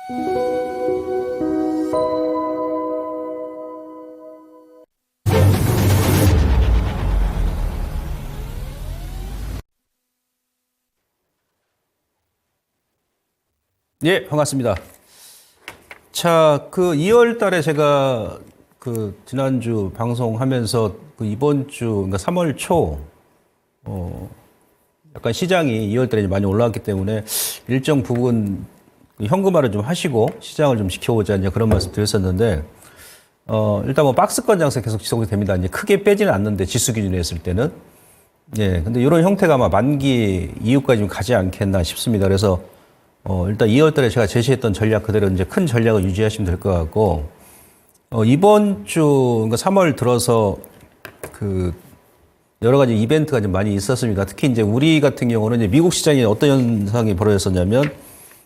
예, 반갑습니다. 자, 2월 달에 제가 지난주 방송하면서 이번 주, 그러니까 3월 초, 약간 시장이 2월 달에 많이 올라왔기 때문에 일정 부분 현금화를 좀 하시고 시장을 좀 지켜보자, 이제 그런 말씀 드렸었는데, 일단 뭐 박스권 장세 계속 지속이 됩니다. 이제 크게 빼지는 않는데 지수 기준으로 했을 때는. 예, 근데 이런 형태가 아마 만기 이후까지 좀 가지 않겠나 싶습니다. 그래서 일단 2월 달에 제가 제시했던 전략 그대로 이제 큰 전략을 유지하시면 될 것 같고, 이번 주, 그러니까 3월 들어서 여러 가지 이벤트가 좀 많이 있었습니다. 특히 이제 우리 같은 경우는 이제 미국 시장에 어떤 현상이 벌어졌었냐면,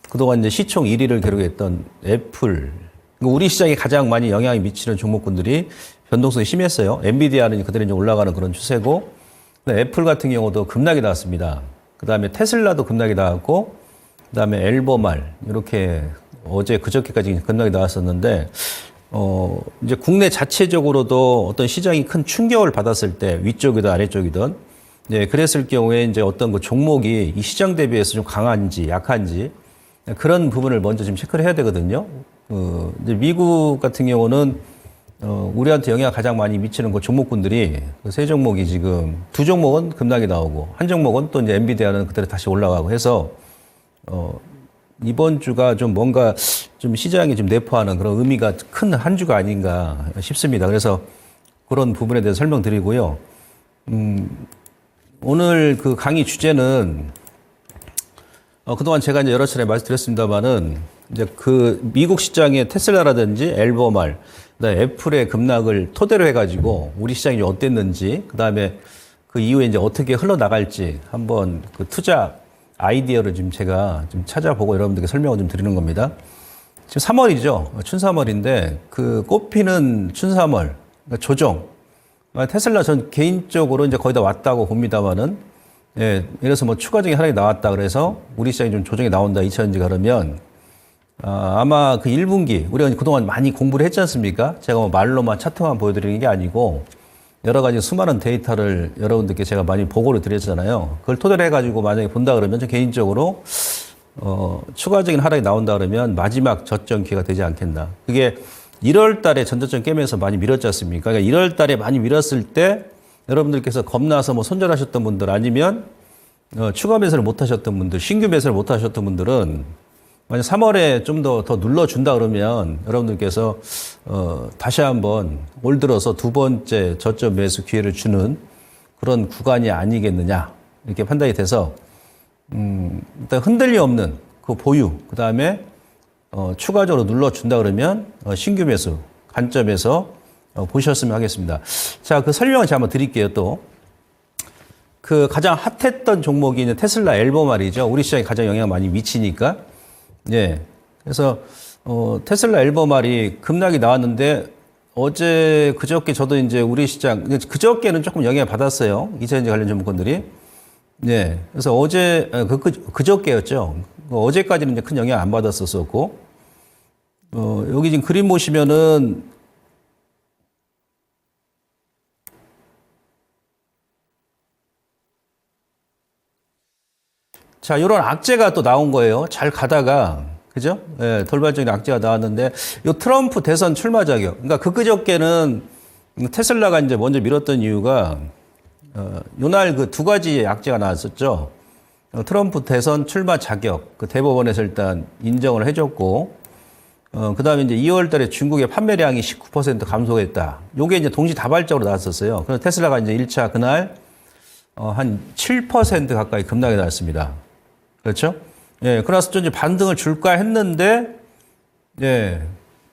그동안 이제 시총 1위를 기록했던 애플, 그러니까 우리 시장에 가장 많이 영향이 미치는 종목군들이 변동성이 심했어요. 엔비디아는 그대로 이제 올라가는 그런 추세고, 애플 같은 경우도 급락이 나왔습니다. 그 다음에 테슬라도 급락이 나왔고, 그 다음에 엘버말, 이렇게 어제 그저께까지 급락이 나왔었는데, 이제 국내 자체적으로도 어떤 시장이 큰 충격을 받았을 때, 위쪽이든 아래쪽이든, 예, 그랬을 경우에 이제 어떤 종목이 이 시장 대비해서 좀 강한지, 약한지, 그런 부분을 먼저 좀 체크를 해야 되거든요. 이제 미국 같은 경우는, 우리한테 영향을 가장 많이 미치는 종목군들이 세 종목이 지금, 두 종목은 급락이 나오고, 한 종목은 또 이제 엔비디아는 그대로 다시 올라가고 해서, 이번 주가 좀 뭔가 좀 시장이 좀 내포하는 그런 의미가 큰 한 주가 아닌가 싶습니다. 그래서 그런 부분에 대해서 설명드리고요. 오늘 강의 주제는, 그동안 제가 이제 여러 차례 말씀드렸습니다만은, 이제 미국 시장의 테슬라라든지 엘버말, 그다음에 애플의 급락을 토대로 해가지고 우리 시장이 어땠는지, 그다음에 그 이후에 이제 어떻게 흘러나갈지 한번 투자 아이디어를 지금 제가 좀 찾아보고 여러분들께 설명을 좀 드리는 겁니다. 지금 3월이죠. 춘삼월인데 꽃피는 춘삼월, 그러니까 조정. 테슬라 전 개인적으로 이제 거의 다 왔다고 봅니다만은, 예, 이래서 뭐 추가적인 하락이 나왔다 그래서 우리 시장이 좀 조정이 나온다 2차전지가 그러면, 아마 1분기, 우리가 그동안 많이 공부를 했지 않습니까? 제가 뭐 말로만 차트만 보여드리는 게 아니고, 여러 가지 수많은 데이터를 여러분들께 제가 많이 보고를 드렸잖아요. 그걸 토대로 해가지고 만약에 본다 그러면 저 개인적으로, 추가적인 하락이 나온다 그러면 마지막 저점 기회가 되지 않겠나. 그게 1월 달에 전저점 깨면서 많이 밀었지 않습니까? 그러니까 1월 달에 많이 밀었을 때 여러분들께서 겁나서 뭐 손절하셨던 분들 아니면, 추가 매수를 못 하셨던 분들, 신규 매수를 못 하셨던 분들은 만약 3월에 좀 더 눌러준다 그러면 여러분들께서 다시 한번 올 들어서 두 번째 저점 매수 기회를 주는 그런 구간이 아니겠느냐 이렇게 판단이 돼서 일단 흔들림 없는 그 보유, 그 다음에 추가적으로 눌러준다 그러면 신규 매수 관점에서 보셨으면 하겠습니다. 자, 설명을 제가 한번 드릴게요. 또 가장 핫했던 종목이 이제 테슬라 엘버말이죠. 우리 시장에 가장 영향을 많이 미치니까. 예. 그래서, 테슬라 엘버말이 급락이 나왔는데, 그저께 저도 이제 우리 시장, 그저께는 조금 영향을 받았어요. 2차전지 관련 종목군들이. 예. 그래서 그저께였죠. 어제까지는 이제 큰 영향 안 받았었고, 여기 지금 그림 보시면은, 자, 이런 악재가 또 나온 거예요. 잘 가다가, 그죠? 예, 돌발적인 악재가 나왔는데, 요 트럼프 대선 출마 자격. 그러니까 그저께는 테슬라가 이제 먼저 밀었던 이유가, 요날 두 가지 악재가 나왔었죠. 트럼프 대선 출마 자격, 대법원에서 일단 인정을 해줬고, 그 다음에 이제 2월 달에 중국의 판매량이 19% 감소했다. 요게 이제 동시다발적으로 나왔었어요. 그래서 테슬라가 이제 1차 그날, 한 7% 가까이 급락이 나왔습니다. 그렇죠? 예, 그래서 좀 이제 반등을 줄까 했는데, 예,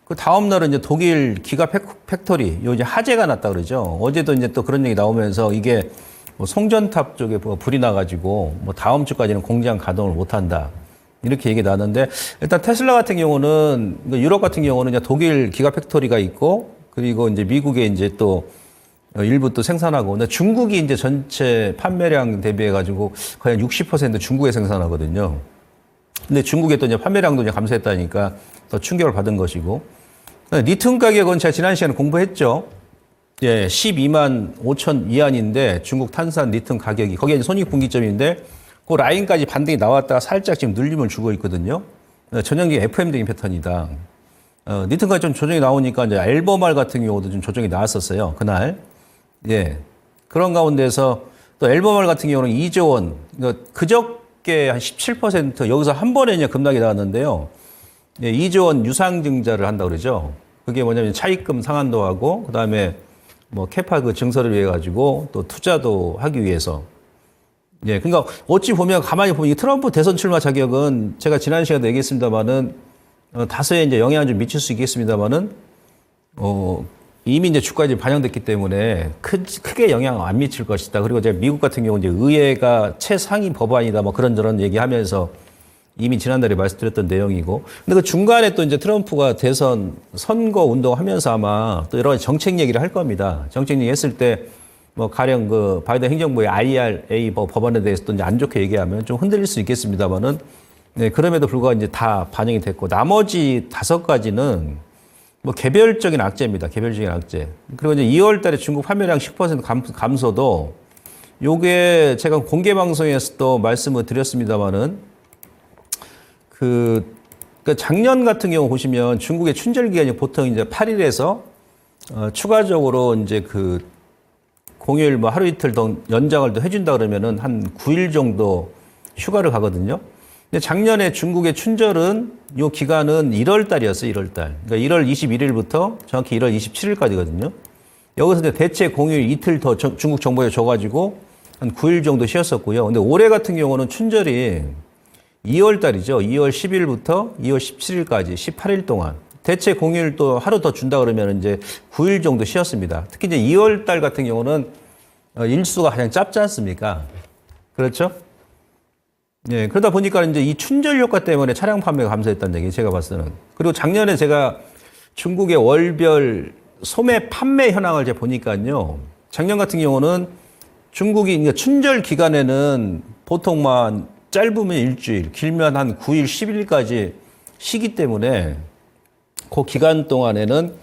그 다음날은 이제 독일 기가 팩토리, 요 이제 화재가 났다 그러죠. 어제도 이제 또 그런 얘기 나오면서 이게 뭐 송전탑 쪽에 불이 나가지고 뭐 다음 주까지는 공장 가동을 못 한다. 이렇게 얘기 나왔는데, 일단 테슬라 같은 경우는, 유럽 같은 경우는 이제 독일 기가 팩토리가 있고, 그리고 이제 미국에 이제 또 일부 또 생산하고, 근데 중국이 이제 전체 판매량 대비해가지고 거의 60% 중국에 생산하거든요. 근데 중국에 또 이제 판매량도 이제 감소했다니까 더 충격을 받은 것이고, 리튬 가격은 제가 지난 시간에 공부했죠. 예, 12만 5천 위안인데 중국 탄산 리튬 가격이 거기에 손익분기점인데 그 라인까지 반등이 나왔다가 살짝 지금 눌림을 주고 있거든요. 전형적인 FM적인 패턴이다. 리튬 가격 좀 조정이 나오니까 이제 엘버말 같은 경우도 좀 조정이 나왔었어요. 그날. 예. 그런 가운데서 또 엘버말 같은 경우는 2조 원, 그러니까 그저께 한 17% 여기서 한 번에 그냥 급락이 나왔는데요. 예, 2조 원 유상증자를 한다 그러죠. 그게 뭐냐면 차입금 상환도 그 다음에 뭐 캐파 그 증설을 위해 가지고 또 투자도 하기 위해서. 예, 그러니까 어찌 보면 가만히 보면 이 트럼프 대선 출마 자격은 제가 지난 시간에 얘기했습니다만은 다소의 이제 영향을 좀 미칠 수 있겠습니다만은 이미 이제 주가에 반영됐기 때문에 크게 영향 안 미칠 것이다. 그리고 제가 미국 같은 경우 이제 의회가 최상위 법안이다 뭐 그런저런 얘기하면서 이미 지난달에 말씀드렸던 내용이고. 근데 그 중간에 또 이제 트럼프가 대선 선거 운동하면서 아마 또 여러 가지 정책 얘기를 할 겁니다. 정책 얘기 했을 때 뭐 가령 그 바이든 행정부의 IRA 법안에 대해서 또 이제 안 좋게 얘기하면 좀 흔들릴 수 있겠습니다만은 네, 그럼에도 불구하고 이제 다 반영이 됐고 나머지 5가지는 뭐 개별적인 악재입니다. 개별적인 악재. 그리고 이제 2월 달에 중국 판매량 10% 감소도 요게 제가 공개 방송에서도 말씀을 드렸습니다만은 그러니까 작년 같은 경우 보시면 중국의 춘절 기간이 보통 이제 8일에서 추가적으로 이제 그 공휴일 뭐 하루 이틀 더 연장을 더 해준다 그러면은 한 9일 정도 휴가를 가거든요. 근데 작년에 중국의 춘절은 요 기간은 1월 달이었어요, 1월 달. 그러니까 1월 21일부터 정확히 1월 27일까지거든요. 여기서 이제 대체 공휴일 이틀 더 중국 정부에 줘가지고 한 9일 정도 쉬었었고요. 근데 올해 같은 경우는 춘절이 2월 달이죠. 2월 10일부터 2월 17일까지 18일 동안. 대체 공휴일 또 하루 더 준다 그러면 이제 9일 정도 쉬었습니다. 특히 이제 2월 달 같은 경우는 일수가 가장 짧지 않습니까? 그렇죠? 예, 그러다 보니까 이제 이 춘절 효과 때문에 차량 판매가 감소했다는 얘기 제가 봤을 때는. 그리고 작년에 제가 중국의 월별 소매 판매 현황을 제가 보니까요. 작년 같은 경우는 중국이 그러니까 춘절 기간에는 보통만 짧으면 일주일, 길면 한 9일, 10일까지 쉬기 때문에 그 기간 동안에는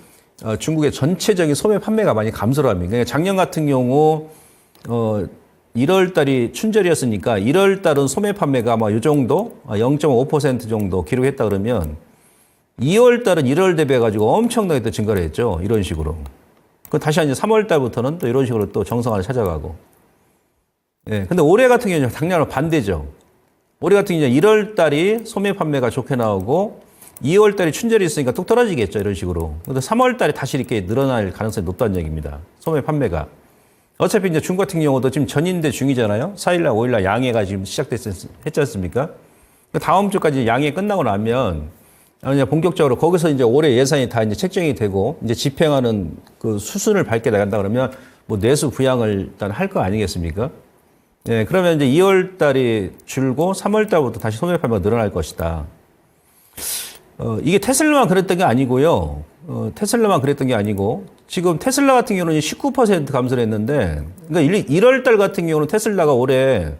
중국의 전체적인 소매 판매가 많이 감소를 합니다. 그러니까 작년 같은 경우 1월 달이 춘절이었으니까 1월 달은 소매 판매가 아마 이 정도 0.5% 정도 기록했다 그러면 2월 달은 1월 대비해 가지고 엄청나게 또 증가를 했죠. 이런 식으로. 그 다시 이제 3월 달부터는 또 이런 식으로 또 정상화를 찾아가고. 예. 근데 올해 같은 경우는 작년과 반대죠. 올해 같은 경우는 1월 달이 소매 판매가 좋게 나오고 2월 달에 춘절이 있으니까 뚝 떨어지겠죠. 이런 식으로. 근데 3월 달에 다시 이렇게 늘어날 가능성이 높다는 얘기입니다. 소매 판매가. 어차피 이제 중국 같은 경우도 지금 전인대 중이잖아요. 4일날, 5일날 양해가 지금 시작했지 않습니까? 다음 주까지 양해 끝나고 나면 이제 본격적으로 거기서 이제 올해 예산이 다 이제 책정이 되고 이제 집행하는 그 수순을 밟게 나간다 그러면 뭐 내수 부양을 일단 할 거 아니겠습니까? 예, 그러면 이제 2월 달이 줄고 3월 달부터 다시 소매 판매가 늘어날 것이다. 이게 테슬라만 그랬던 게 아니고요. 테슬라만 그랬던 게 아니고 지금 테슬라 같은 경우는 19% 감소를 했는데 그러니까 1월 달 같은 경우는 테슬라가 올해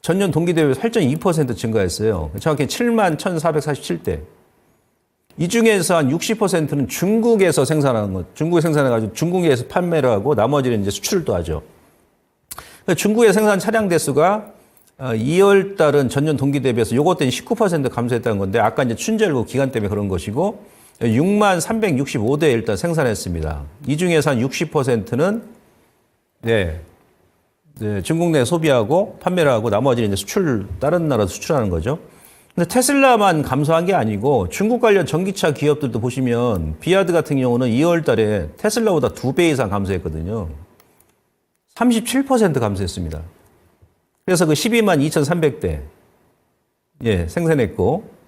전년 동기 대비 8.2% 증가했어요. 정확히 7만 1,447대. 이 중에서 한 60%는 중국에서 생산하는 것. 중국에 생산해가지고 중국에서 판매를 하고 나머지는 이제 수출을 또 하죠. 중국에 생산 차량 대수가 2월 달은 전년 동기 대비해서 요것 때문에 19% 감소했다는 건데 아까 이제 춘절고 기간 때문에 그런 것이고 6만 365대 일단 생산했습니다. 이 중에서 한 60%는 네, 중국 내 소비하고 판매를 하고 나머지는 이제 다른 나라 수출하는 거죠. 근데 테슬라만 감소한 게 아니고 중국 관련 전기차 기업들도 보시면 비아드 같은 경우는 2월 달에 테슬라보다 2배 이상 감소했거든요. 37% 감소했습니다. 그래서 그 12만 2,300대 예, 생산했고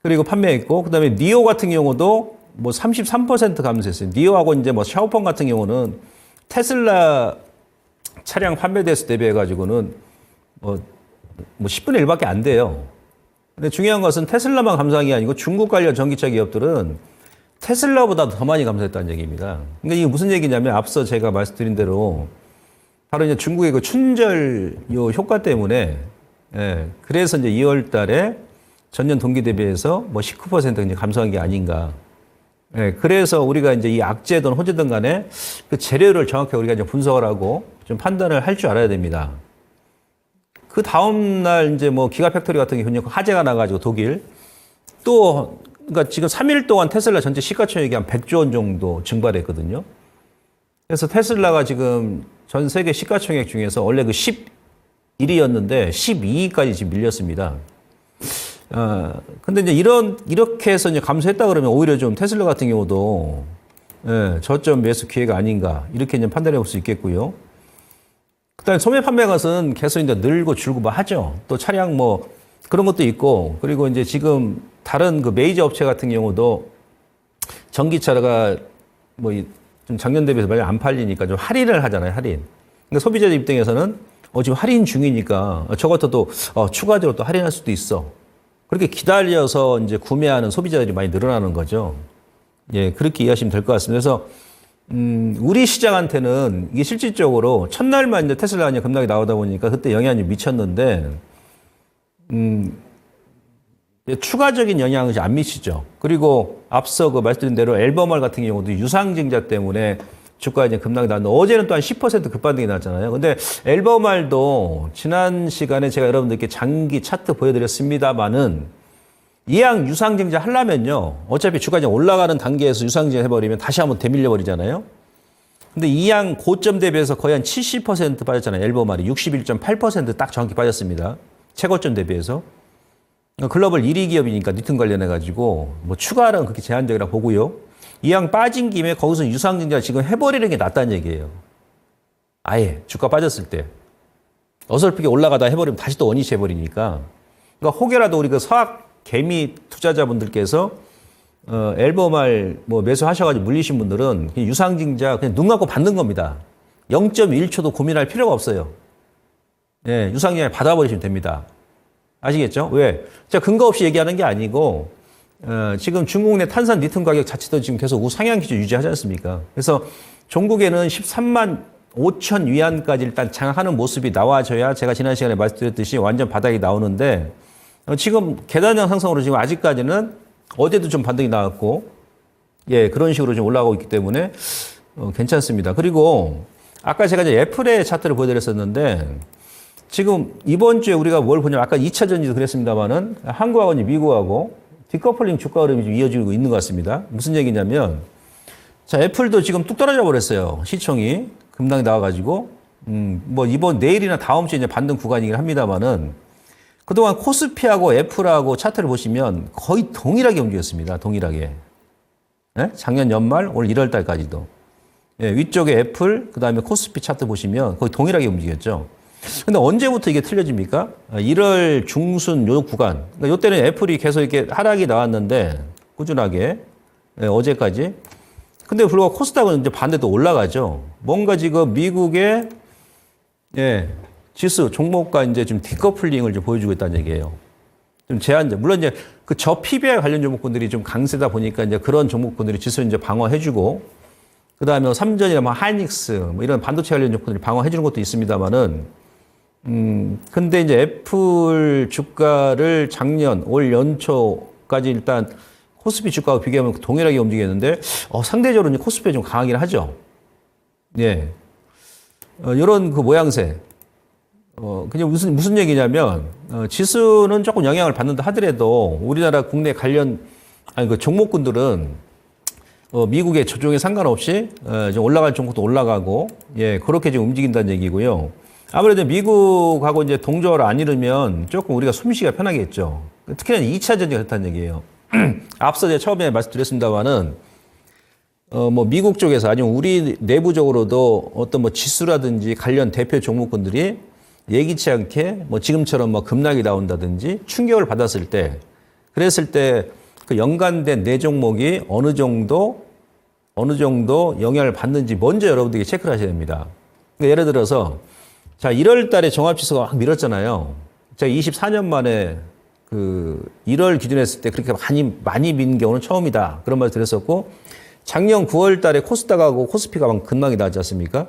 그리고 판매했고 그다음에 니오 같은 경우도 뭐 33% 감소했어요. 니오하고 이제 뭐 샤오펑 같은 경우는 테슬라 차량 판매 대수 대비해 가지고는 뭐 10분의 1밖에 안 돼요. 근데 중요한 것은 테슬라만 감소한 게 아니고 중국 관련 전기차 기업들은 테슬라보다 더 많이 감소했다는 얘기입니다. 그러니까 이게 무슨 얘기냐면 앞서 제가 말씀드린 대로 바로 이제 중국의 그 춘절 요 효과 때문에 예, 그래서 이제 2월 달에 전년 동기 대비해서 뭐 19% 이제 감소한 게 아닌가. 예, 그래서 우리가 이제 이 악재든 호재든 간에 그 재료를 정확하게 우리가 이제 분석을 하고 좀 판단을 할 줄 알아야 됩니다. 그 다음날 이제 뭐 기가 팩토리 같은 게 굉장히 화재가 나가지고 독일 또 그러니까 지금 3일 동안 테슬라 전체 시가총액이 한 100조 원 정도 증발했거든요. 그래서 테슬라가 지금 전 세계 시가총액 중에서 원래 그 11위였는데 12위까지 지금 밀렸습니다. 근데 이제 이렇게 해서 이제 감소했다 그러면 오히려 좀 테슬라 같은 경우도 예, 저점 매수 기회가 아닌가 이렇게 이제 판단해 볼 수 있겠고요. 그다음에 소매 판매 것은 계속 이제 늘고 줄고 뭐 하죠. 또 차량 뭐 그런 것도 있고 그리고 이제 지금 다른 그 메이저 업체 같은 경우도 전기차가 뭐 좀 작년 대비해서 많이 안 팔리니까 좀 할인을 하잖아요. 할인. 그러니까 소비자 입장에서는 지금 할인 중이니까 저 같아도 추가적으로 또 할인할 수도 있어. 그렇게 기다려서 이제 구매하는 소비자들이 많이 늘어나는 거죠. 예, 그렇게 이해하시면 될 것 같습니다. 그래서 우리 시장한테는 이게 실질적으로 첫날만 이제 테슬라가 이제 급락이 나오다 보니까 그때 영향이 미쳤는데, 추가적인 영향은 안 미치죠. 그리고 앞서 그 말씀드린 대로 앨범월 같은 경우도 유상증자 때문에 주가 이제 급락이 나왔는데 어제는 또 한 10% 급반등이 났잖아요. 근데 앨범월도 지난 시간에 제가 여러분들께 장기 차트 보여드렸습니다만은 이왕 유상증자 하려면요. 어차피 주가 이제 올라가는 단계에서 유상증자 해버리면 다시 한번 되밀려 버리잖아요. 근데 이양 고점 대비해서 거의 한 70% 빠졌잖아요. 앨범월이 61.8% 딱 정확히 빠졌습니다. 최고점 대비해서. 글로벌 1위 기업이니까 니튼 관련해가지고 뭐 추가는 그렇게 제한적이라 보고요. 이왕 빠진 김에 거기서 유상증자 지금 해버리는 게 낫다는 얘기예요. 아예 주가 빠졌을 때. 어설프게 올라가다 해버리면 다시 또 원위치 해버리니까. 그러니까 혹여라도 우리 그 서학 개미 투자자분들께서 앨범알 뭐 매수하셔가지고 물리신 분들은 그냥 유상증자 그냥 눈 감고 받는 겁니다. 0.1초도 고민할 필요가 없어요. 예, 유상증자 받아버리시면 됩니다. 아시겠죠? 왜? 제가 근거 없이 얘기하는 게 아니고 지금 중국 내 탄산 리튬 가격 자체도 지금 계속 우상향 기조 유지하지 않습니까? 그래서 종국에는 13만 5천 위안까지 일단 장악하는 모습이 나와줘야 제가 지난 시간에 말씀드렸듯이 완전 바닥이 나오는데 지금 계단형 상승으로 지금 아직까지는 어제도 좀 반등이 나왔고 예 그런 식으로 좀 올라가고 있기 때문에 괜찮습니다. 그리고 아까 제가 이제 애플의 차트를 보여드렸었는데 지금 이번 주에 우리가 뭘 보냐면 아까 2차 전지도 그랬습니다만은 한국하고 미국하고 디커플링 주가 흐름이 좀 이어지고 있는 것 같습니다. 무슨 얘기냐면 자 애플도 지금 뚝 떨어져 버렸어요. 시총이 급락이 나와가지고 뭐 이번 내일이나 다음 주에 이제 반등 구간이긴 합니다만은 그동안 코스피하고 애플하고 차트를 보시면 거의 동일하게 움직였습니다. 동일하게. 네? 작년 연말 올 1월 달까지도. 예, 위쪽에 애플 그다음에 코스피 차트 보시면 거의 동일하게 움직였죠. 근데 언제부터 이게 틀려집니까? 1월 중순 요 구간. 그러니까 요때는 애플이 계속 이렇게 하락이 나왔는데 꾸준하게 예, 어제까지. 근데 불구하고 코스닥은 이제 반대로 올라가죠. 뭔가 지금 미국의 예, 지수 종목과 이제 좀 디커플링을 좀 보여주고 있다는 얘기예요. 좀 제한적. 물론 이제 그 저 PBR 관련 종목군들이 좀 강세다 보니까 이제 그런 종목군들이 지수를 이제 방어해주고 그 다음에 삼전이나 뭐 하이닉스 뭐 이런 반도체 관련 종목들이 방어해주는 것도 있습니다만은 근데 이제 애플 주가를 작년 올 연초까지 일단 코스피 주가와 비교하면 동일하게 움직였는데 상대적으로 코스피가 좀 강하긴 하죠. 예. 이런 그 모양새. 그냥 무슨 얘기냐면 지수는 조금 영향을 받는다 하더라도 우리나라 국내 관련 그 종목군들은 미국의 조정에 상관없이 좀 올라갈 종목도 올라가고 예 그렇게 좀 움직인다는 얘기고요. 아무래도 미국하고 이제 동조를 안 이루면 조금 우리가 숨쉬기가 편하겠죠. 특히나 2차 전지가 그렇다는 얘기예요. 앞서 제가 처음에 말씀드렸습니다만은 뭐 미국 쪽에서 아니면 우리 내부적으로도 어떤 뭐 지수라든지 관련 대표 종목군들이 예기치 않게 뭐 지금처럼 뭐 급락이 나온다든지 충격을 받았을 때 그랬을 때 그 연관된 네 종목이 어느 정도 영향을 받는지 먼저 여러분들이 체크를 하셔야 됩니다. 그러니까 예를 들어서 자 1월 달에 종합지수가 막 밀었잖아요. 제가 24년 만에 그 1월 기준에 했을 때 그렇게 많이 민 경우는 처음이다. 그런 말 드렸었고 작년 9월 달에 코스닥하고 코스피가 막 급락이 나지 않습니까?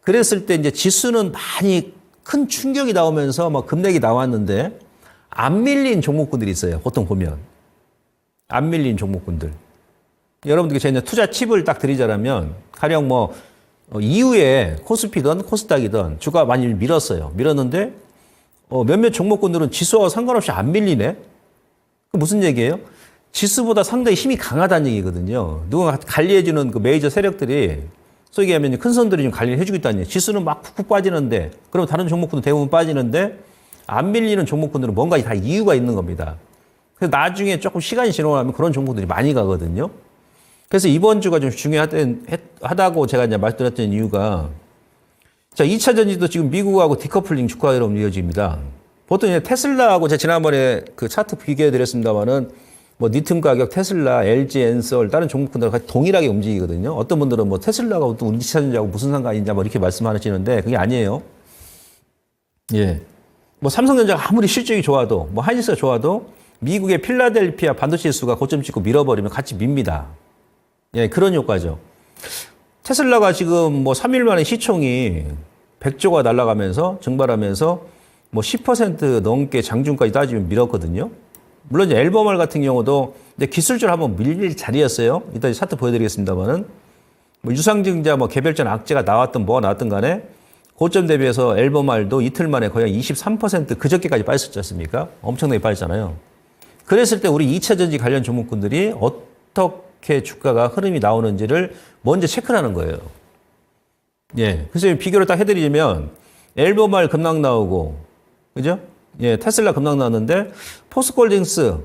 그랬을 때 이제 지수는 많이 큰 충격이 나오면서 막 급락이 나왔는데 안 밀린 종목군들이 있어요. 보통 보면. 안 밀린 종목군들. 여러분들께 제가 투자 팁을 딱 드리자면, 가령 뭐, 이후에 코스피든 코스닥이든 주가가 많이 밀었어요. 밀었는데, 몇몇 종목군들은 지수와 상관없이 안 밀리네? 그 무슨 얘기예요? 지수보다 상당히 힘이 강하다는 얘기거든요. 누군가 관리해주는 그 메이저 세력들이, 소위 얘기하면 큰 손들이 좀 관리를 해주고 있다는 얘기예요. 지수는 막 푹푹 빠지는데, 그럼 다른 종목군도 대부분 빠지는데, 안 밀리는 종목군들은 뭔가 다 이유가 있는 겁니다. 그래서 나중에 조금 시간이 지나고 나면 그런 종목들이 많이 가거든요. 그래서 이번 주가 좀 중요하다고 제가 이제 말씀드렸던 이유가, 자, 2차 전지도 지금 미국하고 디커플링 주가 흐름 이어집니다. 보통 이제 테슬라하고 제가 지난번에 그 차트 비교해 드렸습니다만은 뭐 리튬 가격, 테슬라, LG 엔솔, 다른 종목들과 같이 동일하게 움직이거든요. 어떤 분들은 뭐 테슬라가 또 우리 2차 전지하고 무슨 상관이냐 뭐 이렇게 말씀하시는데 그게 아니에요. 예. 뭐 삼성전자가 아무리 실적이 좋아도 뭐 하이닉스가 좋아도 미국의 필라델피아 반도체 지수가 고점 찍고 밀어버리면 같이 밉니다. 예, 그런 효과죠. 테슬라가 지금 뭐 3일 만에 시총이 100조가 날아가면서 증발하면서 뭐 10% 넘게 장중까지 따지면 밀었거든요. 물론 이제 앨범알 같은 경우도 이제 기술적으로 한번 밀릴 자리였어요. 이따 차트 보여드리겠습니다만은 뭐 유상증자 뭐 개별적 악재가 나왔든 뭐가 나왔든 간에 고점 대비해서 앨범알도 이틀 만에 거의 23% 그저께까지 빠졌지 않습니까? 엄청나게 빠졌잖아요. 그랬을 때 우리 2차 전지 관련 종목군들이 어떻게 주가가 흐름이 나오는지를 먼저 체크를 하는 거예요. 예. 그래서 비교를 딱 해드리면 앨범알 급락 나오고, 그죠? 예, 테슬라 급락 나왔는데 포스코홀딩스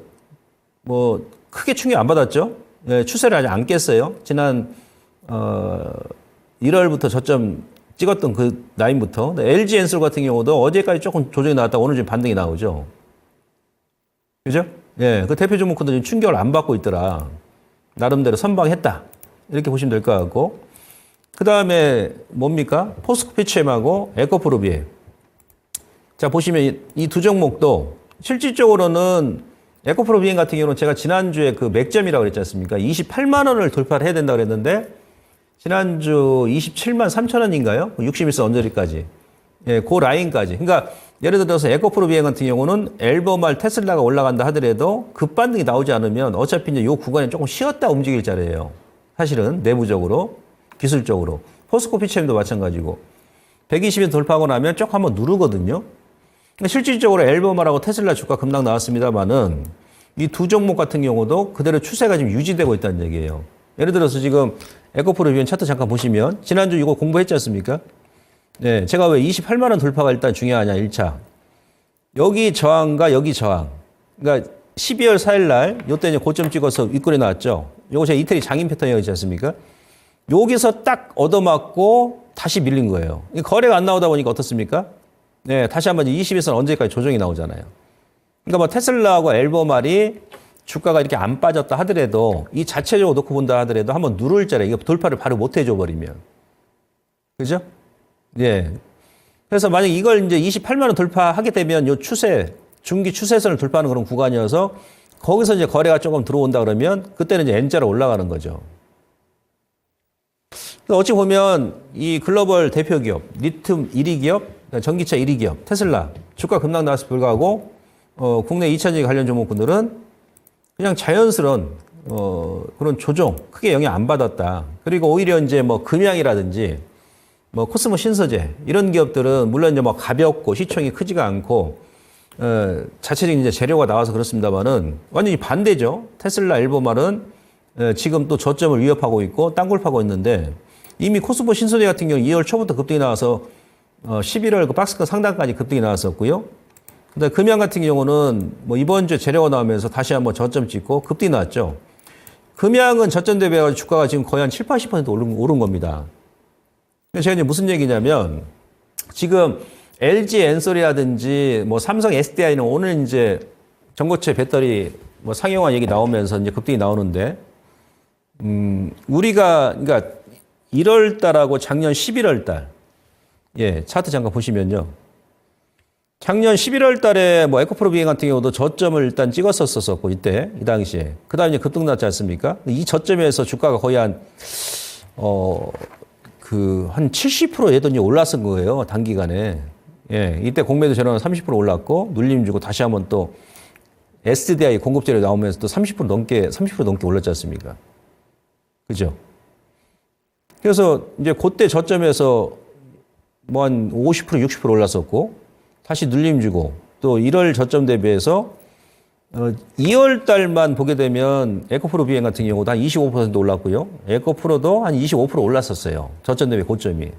뭐 크게 충격 안 받았죠. 예, 추세를 아직 안 깼어요. 지난 1월부터 저점 찍었던 그 라인부터. LG 엔솔 같은 경우도 어제까지 조금 조정이 나왔다 오늘 좀 반등이 나오죠. 그죠? 예, 그 대표 종목군도 지금 충격을 안 받고 있더라. 나름대로 선방했다. 이렇게 보시면 될 것 같고. 그 다음에 뭡니까? 포스코 피치엠하고 에코프로비에. 자, 보시면 이 두 종목도 실질적으로는 에코프로비엔 같은 경우는 제가 지난주에 그 맥점이라고 그랬지 않습니까? 28만 원을 돌파를 해야 된다고 그랬는데 지난주 27만 3천 원인가요? 61선 언저리까지. 예, 그 라인까지. 그러니까 예를 들어서 에코프로비엔 같은 경우는 앨범알 테슬라가 올라간다 하더라도 급반등이 나오지 않으면 어차피 이제 이 구간에 조금 쉬었다 움직일 자리예요. 사실은 내부적으로, 기술적으로. 포스코 피치엠도 마찬가지고. 120일 돌파하고 나면 쭉 한번 누르거든요. 실질적으로 앨범알하고 테슬라 주가 급락 나왔습니다만은 이 두 종목 같은 경우도 그대로 추세가 지금 유지되고 있다는 얘기예요. 예를 들어서 지금 에코프로비엔 차트 잠깐 보시면 지난주 이거 공부했지 않습니까? 네, 제가 왜 28만 원 돌파가 일단 중요하냐 1차. 여기 저항과 여기 저항. 그러니까 12월 4일 날 요때 이제 고점 찍어서 윗골이 나왔죠. 요거 제가 이태리 장인 패턴이었지 않습니까? 여기서 딱 얻어맞고 다시 밀린 거예요. 거래가 안 나오다 보니까 어떻습니까? 네, 다시 한번 20에서 언제까지 조정이 나오잖아요. 그러니까 뭐 테슬라하고 앨범알이 주가가 이렇게 안 빠졌다 하더라도 이 자체적으로 놓고 본다 하더라도 한번 누를 자리에 이거 돌파를 바로 못 해줘 버리면. 그죠? 예. 그래서 만약 이걸 이제 28만 원 돌파하게 되면 요 추세, 중기 추세선을 돌파하는 그런 구간이어서 거기서 이제 거래가 조금 들어온다 그러면 그때는 이제 N자로 올라가는 거죠. 어찌 보면 이 글로벌 대표 기업, 리튬 1위 기업, 전기차 1위 기업, 테슬라 주가 급락 나와서 불구하고 국내 2차전지 관련 종목군들은 그냥 자연스러운 그런 조정 크게 영향 안 받았다. 그리고 오히려 이제 뭐 금양이라든지 뭐 코스모 신소재 이런 기업들은 물론 이제 뭐 가볍고 시총이 크지가 않고 자체적인 이제 재료가 나와서 그렇습니다만은 완전히 반대죠. 테슬라, 앨범알은 지금 또 저점을 위협하고 있고 땅굴 파고 있는데 이미 코스모 신소재 같은 경우 2월 초부터 급등이 나와서 11월 그 박스권 상단까지 급등이 나왔었고요. 근데 금양 같은 경우는 뭐 이번 주에 재료가 나오면서 다시 한번 저점 찍고 급등이 나왔죠. 금양은 저점 대비해서 주가가 지금 거의 한 7, 80% 오른 겁니다. 제가 이제 무슨 얘기냐면 지금 LG 엔솔이라든지 뭐 삼성 SDI는 오늘 이제 전고체 배터리 뭐 상용화 얘기 나오면서 이제 급등이 나오는데 우리가 그러니까 1월 달하고 작년 11월 달 예, 차트 잠깐 보시면요. 작년 11월 달에 뭐 에코프로비엔 같은 경우도 저점을 일단 찍었었었고 이때 이 당시에 그다음에 이제 급등 났지 않습니까? 이 저점에서 주가가 거의 한 70% 예전에 올랐은 거예요. 단기간에. 예, 이때 공매도 전환 30% 올랐고 눌림 주고 다시 한번 또 SDI 공급 재료 나오면서 또 30% 넘게 올랐지 않습니까? 그죠? 그래서 이제 그때 저점에서 뭐 한 50%, 60% 올랐었고 다시 눌림 주고 또 1월 저점 대비해서 2월 달만 보게 되면 에코프로 비행 같은 경우도 한 25% 올랐고요. 에코프로도 한 25% 올랐었어요. 저점 대비 고점이.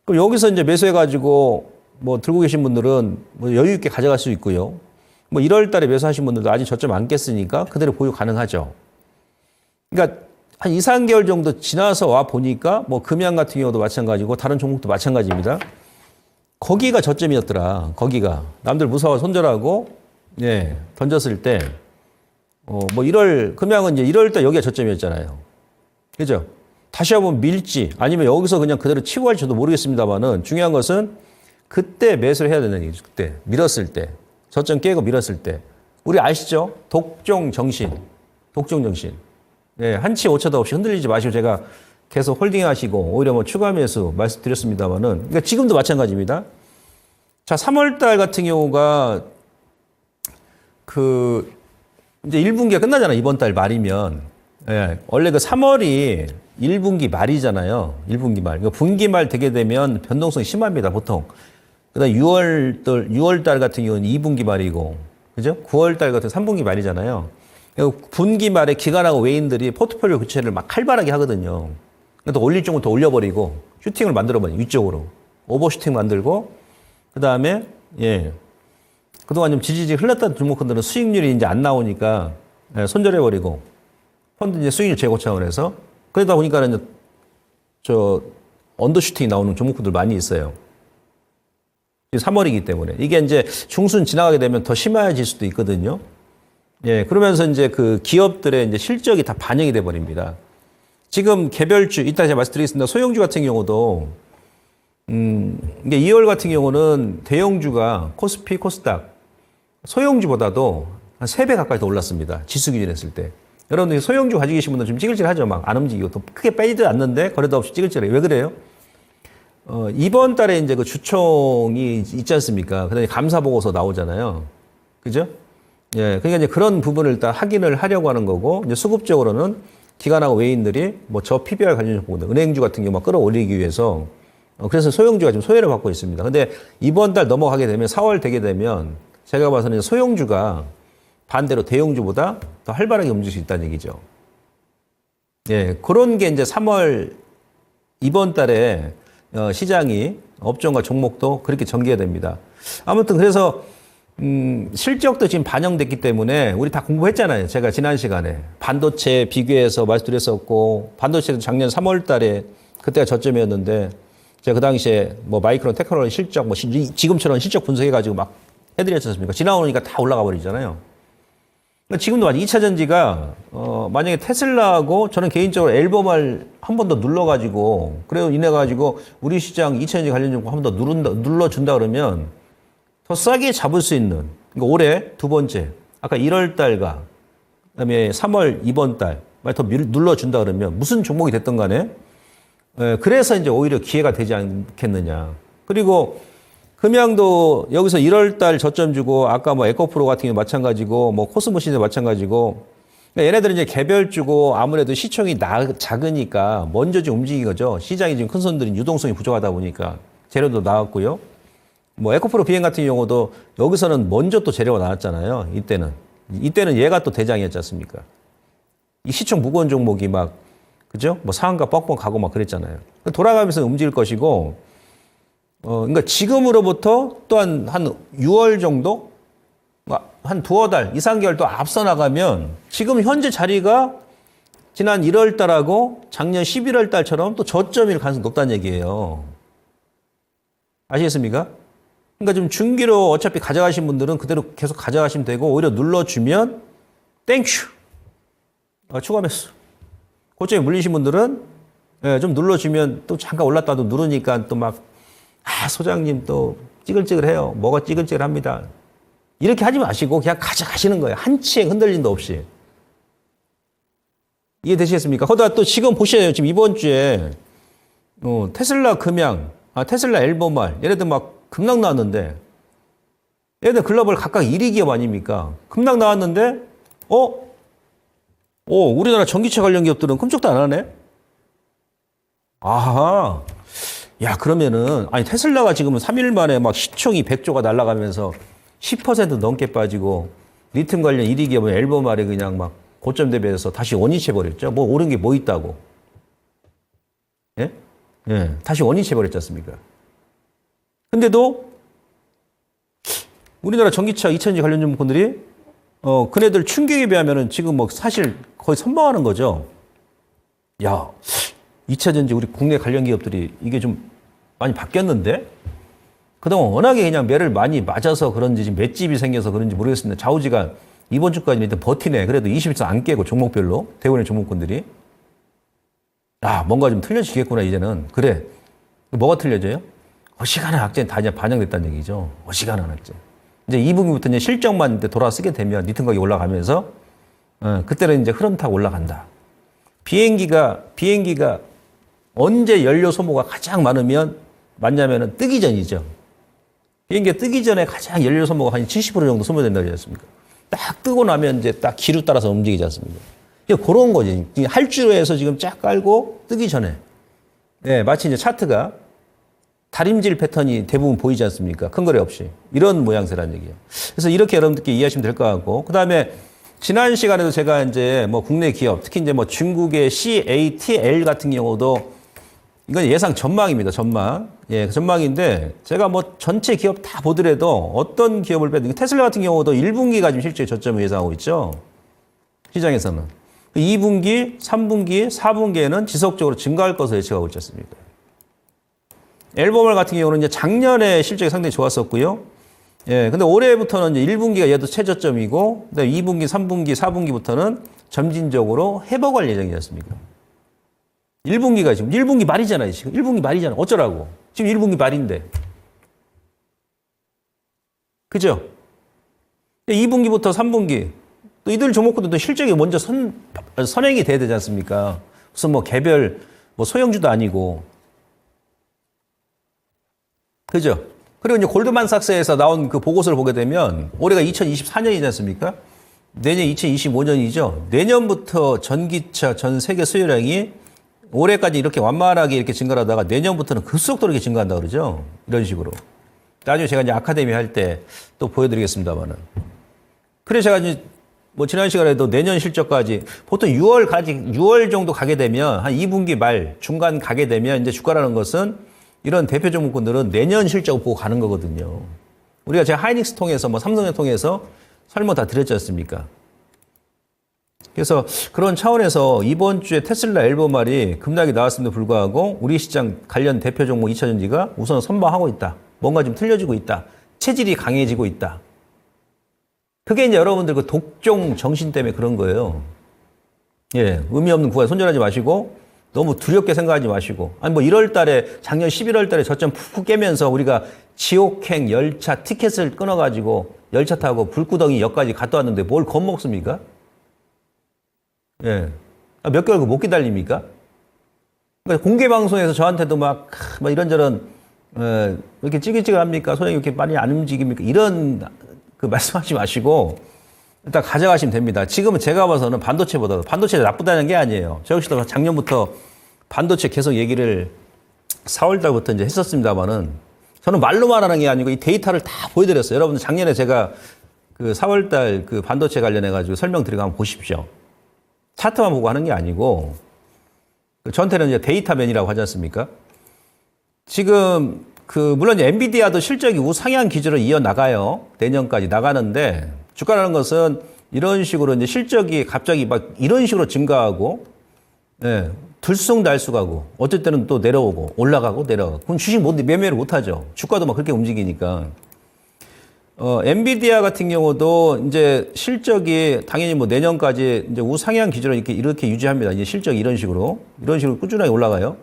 그럼 여기서 이제 매수해가지고 뭐 들고 계신 분들은 뭐 여유 있게 가져갈 수 있고요. 뭐 1월 달에 매수하신 분들도 아직 저점 안 깼으니까 그대로 보유 가능하죠. 그러니까 한 2, 3개월 정도 지나서 와 보니까 뭐 금양 같은 경우도 마찬가지고 다른 종목도 마찬가지입니다. 거기가 저점이었더라. 거기가. 남들 무서워 손절하고 예, 던졌을 때 뭐 금양은 이제 1월 달 여기가 저점이었잖아요. 그죠? 다시 한번 밀지 아니면 여기서 그냥 그대로 치고 갈지도 모르겠습니다만은 중요한 것은 그때 매수를 해야 되는 얘기죠. 그때 밀었을 때 저점 깨고 밀었을 때 우리 아시죠? 독종 정신. 예, 한치 오차도 없이 흔들리지 마시고 제가 계속 홀딩하시고 오히려 뭐 추가 매수 말씀드렸습니다만은 그러니까 지금도 마찬가지입니다. 자, 3월 달 같은 경우가 그 이제 1분기가 끝나잖아요. 이번 달 말이면. 예, 원래 그 3월이 1분기 말이잖아요. 1분기 말. 그러니까 분기 말 되게 되면 변동성이 심합니다. 보통. 그다음 6월 달 같은 경우는 2분기 말이고. 그죠? 9월 달 같은 3분기 말이잖아요. 분기 말에 기관하고 외인들이 포트폴리오 교체를 막 활발하게 하거든요. 또 올릴 종을 더 올려버리고 슈팅을 만들어버리고 위쪽으로 오버슈팅 만들고 그 다음에 예 그동안 좀 지지직 흘렀던 종목들은 수익률이 이제 안 나오니까 예, 손절해버리고 펀드 이제 수익률 제고 차원에서 그러다 보니까는 이제 저 언더슈팅이 나오는 종목들 많이 있어요. 3월이기 때문에 이게 이제 중순 지나가게 되면 더 심해질 수도 있거든요. 예, 그러면서 이제 그 기업들의 이제 실적이 다 반영이 돼 버립니다. 지금 개별주, 이따 제가 말씀드리겠습니다. 소형주 같은 경우도, 이게 2월 같은 경우는 대형주가 코스피, 코스닥, 소형주보다도 한 3배 가까이 더 올랐습니다. 지수 기준했을 때. 여러분들 소형주 가지고 계신 분들 좀 찌글찌글 하죠. 막 안 움직이고. 또 크게 빼지도 않는데 거래도 없이 찌글찌글해요. 왜 그래요? 이번 달에 이제 그 주총이 있지 않습니까? 그 다음에 감사보고서 나오잖아요. 그죠? 예, 그러니까 이제 그런 부분을 일단 확인을 하려고 하는 거고, 이제 수급적으로는 기관하고 외인들이 뭐 저 PBR 관련 종목들, 은행주 같은 경우 막 끌어올리기 위해서, 그래서 소형주가 지금 소외를 받고 있습니다. 근데 이번 달 넘어가게 되면 4월 되게 되면 제가 봐서는 소형주가 반대로 대형주보다 더 활발하게 움직일 수 있다는 얘기죠. 예, 그런 게 이제 3월 이번 달에 시장이 업종과 종목도 그렇게 전개가 됩니다. 아무튼 그래서 실적도 지금 반영됐기 때문에 우리 다 공부했잖아요. 제가 지난 시간에 반도체 비교해서 말씀드렸었고 반도체도 작년 3월 달에 그때가 저점이었는데 제가 그 당시에 뭐 마이크론 테크놀로지 실적 뭐 지금처럼 실적 분석해가지고 막 해드렸지 않습니까? 지나오니까 다 올라가 버리잖아요. 그러니까 지금도 마찬가지 2차 전지가 만약에 테슬라하고 저는 개인적으로 앨범을 한 번 더 눌러가지고 그래요 인해가지고 우리 시장 2차 전지 관련 종목 한 번 더 눌러준다 그러면 더 싸게 잡을 수 있는, 그러니까 올해 두 번째, 아까 1월 달과 그다음에 3월 이번 달, 더 눌러준다 그러면 무슨 종목이 됐든 간에, 그래서 이제 오히려 기회가 되지 않겠느냐. 그리고 금양도 여기서 1월 달 저점 주고, 아까 뭐 에코프로 같은 경우 마찬가지고, 뭐 코스모시도 마찬가지고, 그러니까 얘네들은 이제 개별 주고 아무래도 시총이 작으니까 먼저 좀 움직인 거죠. 시장이 지금 큰 손들이 유동성이 부족하다 보니까 재료도 나왔고요. 뭐 에코프로 비행 같은 경우도 여기서는 먼저 또 재료가 나왔잖아요. 이때는 얘가 또 대장이었지 않습니까? 이 시총 무거운 종목이 막 그죠? 뭐 상한가 뻑뻑 가고 막 그랬잖아요. 돌아가면서 움직일 것이고, 그러니까 지금으로부터 또한 한 6월 정도, 한 두어 달, 2, 3개월 또 앞서 나가면 지금 현재 자리가 지난 1월 달하고 작년 11월 달처럼 또 저점일 가능성이 높다는 얘기예요. 아시겠습니까? 그러니까 좀 중기로 어차피 가져가신 분들은 그대로 계속 가져가시면 되고 오히려 눌러주면 땡큐 추가 매수. 고점에 물리신 분들은 좀 눌러주면 또 잠깐 올랐다도 누르니까 또 막 소장님 또 찌글찌글해요. 뭐가 찌글찌글합니다. 이렇게 하지 마시고 그냥 가져가시는 거예요. 한 치의 흔들림도 없이. 이해되시겠습니까? 거기다 또 지금 보셔요. 지금 이번 주에 테슬라 금양, 테슬라 앨범말 얘네들 막 급락 나왔는데 얘들 글로벌 각각 1위 기업 아닙니까? 급락 나왔는데 우리나라 전기차 관련 기업들은 끔찍도 안 하네? 아하. 야, 그러면은, 아니, 테슬라가 지금 3일 만에 막 시총이 100조가 날아가면서 10% 넘게 빠지고, 리튬 관련 1위 기업은 앨범알이 그냥 막 고점 대비해서 다시 원위치해버렸죠. 뭐 오른 게 뭐 있다고. 예? 예. 다시 원위치해버렸지 않습니까? 근데도, 우리나라 전기차 2차전지 관련 전문가들이, 그네들 충격에 비하면은 지금 뭐 사실 거의 선방하는 거죠. 야, 2차전지 우리 국내 관련 기업들이 이게 좀 많이 바뀌었는데? 그동안 워낙에 그냥 매를 많이 맞아서 그런지 지금 맷집이 생겨서 그런지 모르겠습니다. 좌우지가 이번 주까지 일단 버티네. 그래도 20일선 안 깨고 종목별로 대원의 종목군들이. 뭔가 좀 틀려지겠구나 이제는. 그래. 뭐가 틀려져요? 어시간한 악재는 다 이제 반영됐다는 얘기죠. 어시간한 악재. 이제 2분기부터 이제 실적만 이제 돌아서게 되면 리튬 가격이 올라가면서 그때는 이제 흐름 타고 올라간다. 비행기가 언제 연료 소모가 가장 많냐면은 뜨기 전이죠. 비행기가 뜨기 전에 가장 연료 소모가 한 70% 정도 소모된다고 하지 않습니까? 딱 뜨고 나면 이제 딱 기류 따라서 움직이지 않습니까? 그런 거지. 할주로에서 지금 쫙 깔고 뜨기 전에. 네, 마치 이제 차트가 다림질 패턴이 대부분 보이지 않습니까? 큰 거래 없이. 이런 모양새라는 얘기예요. 그래서 이렇게 여러분들께 이해하시면 될 것 같고. 그 다음에 지난 시간에도 제가 이제 뭐 국내 기업, 특히 이제 뭐 중국의 CATL 같은 경우도 이건 예상 전망입니다. 전망. 예, 전망인데 제가 뭐 전체 기업 다 보더라도 어떤 기업을 빼도 테슬라 같은 경우도 1분기가 지금 실제 저점을 예상하고 있죠. 시장에서는. 2분기, 3분기, 4분기에는 지속적으로 증가할 것으로 예측하고 있지 않습니까? 앨범알 같은 경우는 이제 작년에 실적이 상당히 좋았었고요. 예, 근데 올해부터는 이제 1분기가 얘도 최저점이고, 그다음에 2분기, 3분기, 4분기부터는 점진적으로 회복할 예정이지 않습니까? 1분기가 지금 1분기 말이잖아요. 지금 1분기 말이잖아. 어쩌라고? 지금 1분기 말인데. 그죠? 2분기부터 3분기. 또 이들 종목들도 실적이 먼저 선행이 돼야 되지 않습니까? 무슨 뭐 개별 뭐 소형주도 아니고. 그죠? 그리고 이제 골드만삭스에서 나온 그 보고서를 보게 되면 올해가 2024년이지 않습니까? 내년 2025년이죠. 내년부터 전기차 전 세계 수요량이 올해까지 이렇게 완만하게 이렇게 증가하다가 내년부터는 급속도로 이렇게 증가한다 그러죠. 이런 식으로. 나중에 제가 이제 아카데미 할 때 또 보여드리겠습니다만은. 그래서 제가 이제 뭐 지난 시간에도 내년 실적까지 보통 6월 정도 가게 되면 한 2분기 말 중간 가게 되면 이제 주가라는 것은 이런 대표 종목군들은 내년 실적을 보고 가는 거거든요. 우리가 제가 하이닉스 통해서 뭐 삼성을 통해서 설명 다 드렸지 않습니까? 그래서 그런 차원에서 이번 주에 테슬라 앨범알이 급락이 나왔음에도 불구하고 우리 시장 관련 대표 종목 2차전지가 우선 선방하고 있다. 뭔가 좀 틀려지고 있다. 체질이 강해지고 있다. 그게 이제 여러분들 그 독종 정신 때문에 그런 거예요. 예, 의미 없는 구간 손절하지 마시고 너무 두렵게 생각하지 마시고 아니 뭐 1월 달에 작년 11월 달에 저점 푹푹 깨면서 우리가 지옥행 열차 티켓을 끊어가지고 열차 타고 불구덩이 역까지 갔다 왔는데 뭘 겁먹습니까? 예. 몇 개월 못 기다립니까? 그러니까 공개 방송에서 저한테도 막 이런저런, 왜 이렇게 찌글찌글합니까? 소장이 이렇게 많이 안 움직입니까? 이런 그 말씀하지 마시고 일단 가져가시면 됩니다. 지금은 제가 봐서는 반도체보다도 반도체가 나쁘다는 게 아니에요. 저 역시도 작년부터 반도체 계속 얘기를 4월 달부터 이제 했었습니다만은 저는 말로만 하는 게 아니고 이 데이터를 다 보여드렸어요. 여러분들 작년에 제가 그 4월 달 그 반도체 관련해가지고 설명드리고 한번 보십시오. 차트만 보고 하는 게 아니고 저한테는 이제 데이터맨이라고 하지 않습니까? 지금 물론 엔비디아도 실적이 우상향 기조로 이어나가요. 내년까지 나가는데 주가라는 것은 이런 식으로 이제 실적이 갑자기 막 이런 식으로 증가하고 예, 들쑥날쑥하고 어쩔 때는 또 내려오고 올라가고 내려가고 그럼 주식 매매를 못 하죠. 주가도 막 그렇게 움직이니까. 엔비디아 같은 경우도 이제 실적이 당연히 뭐 내년까지 이제 우상향 기조로 이렇게 유지합니다. 이제 실적이 이런 식으로 꾸준하게 올라가요.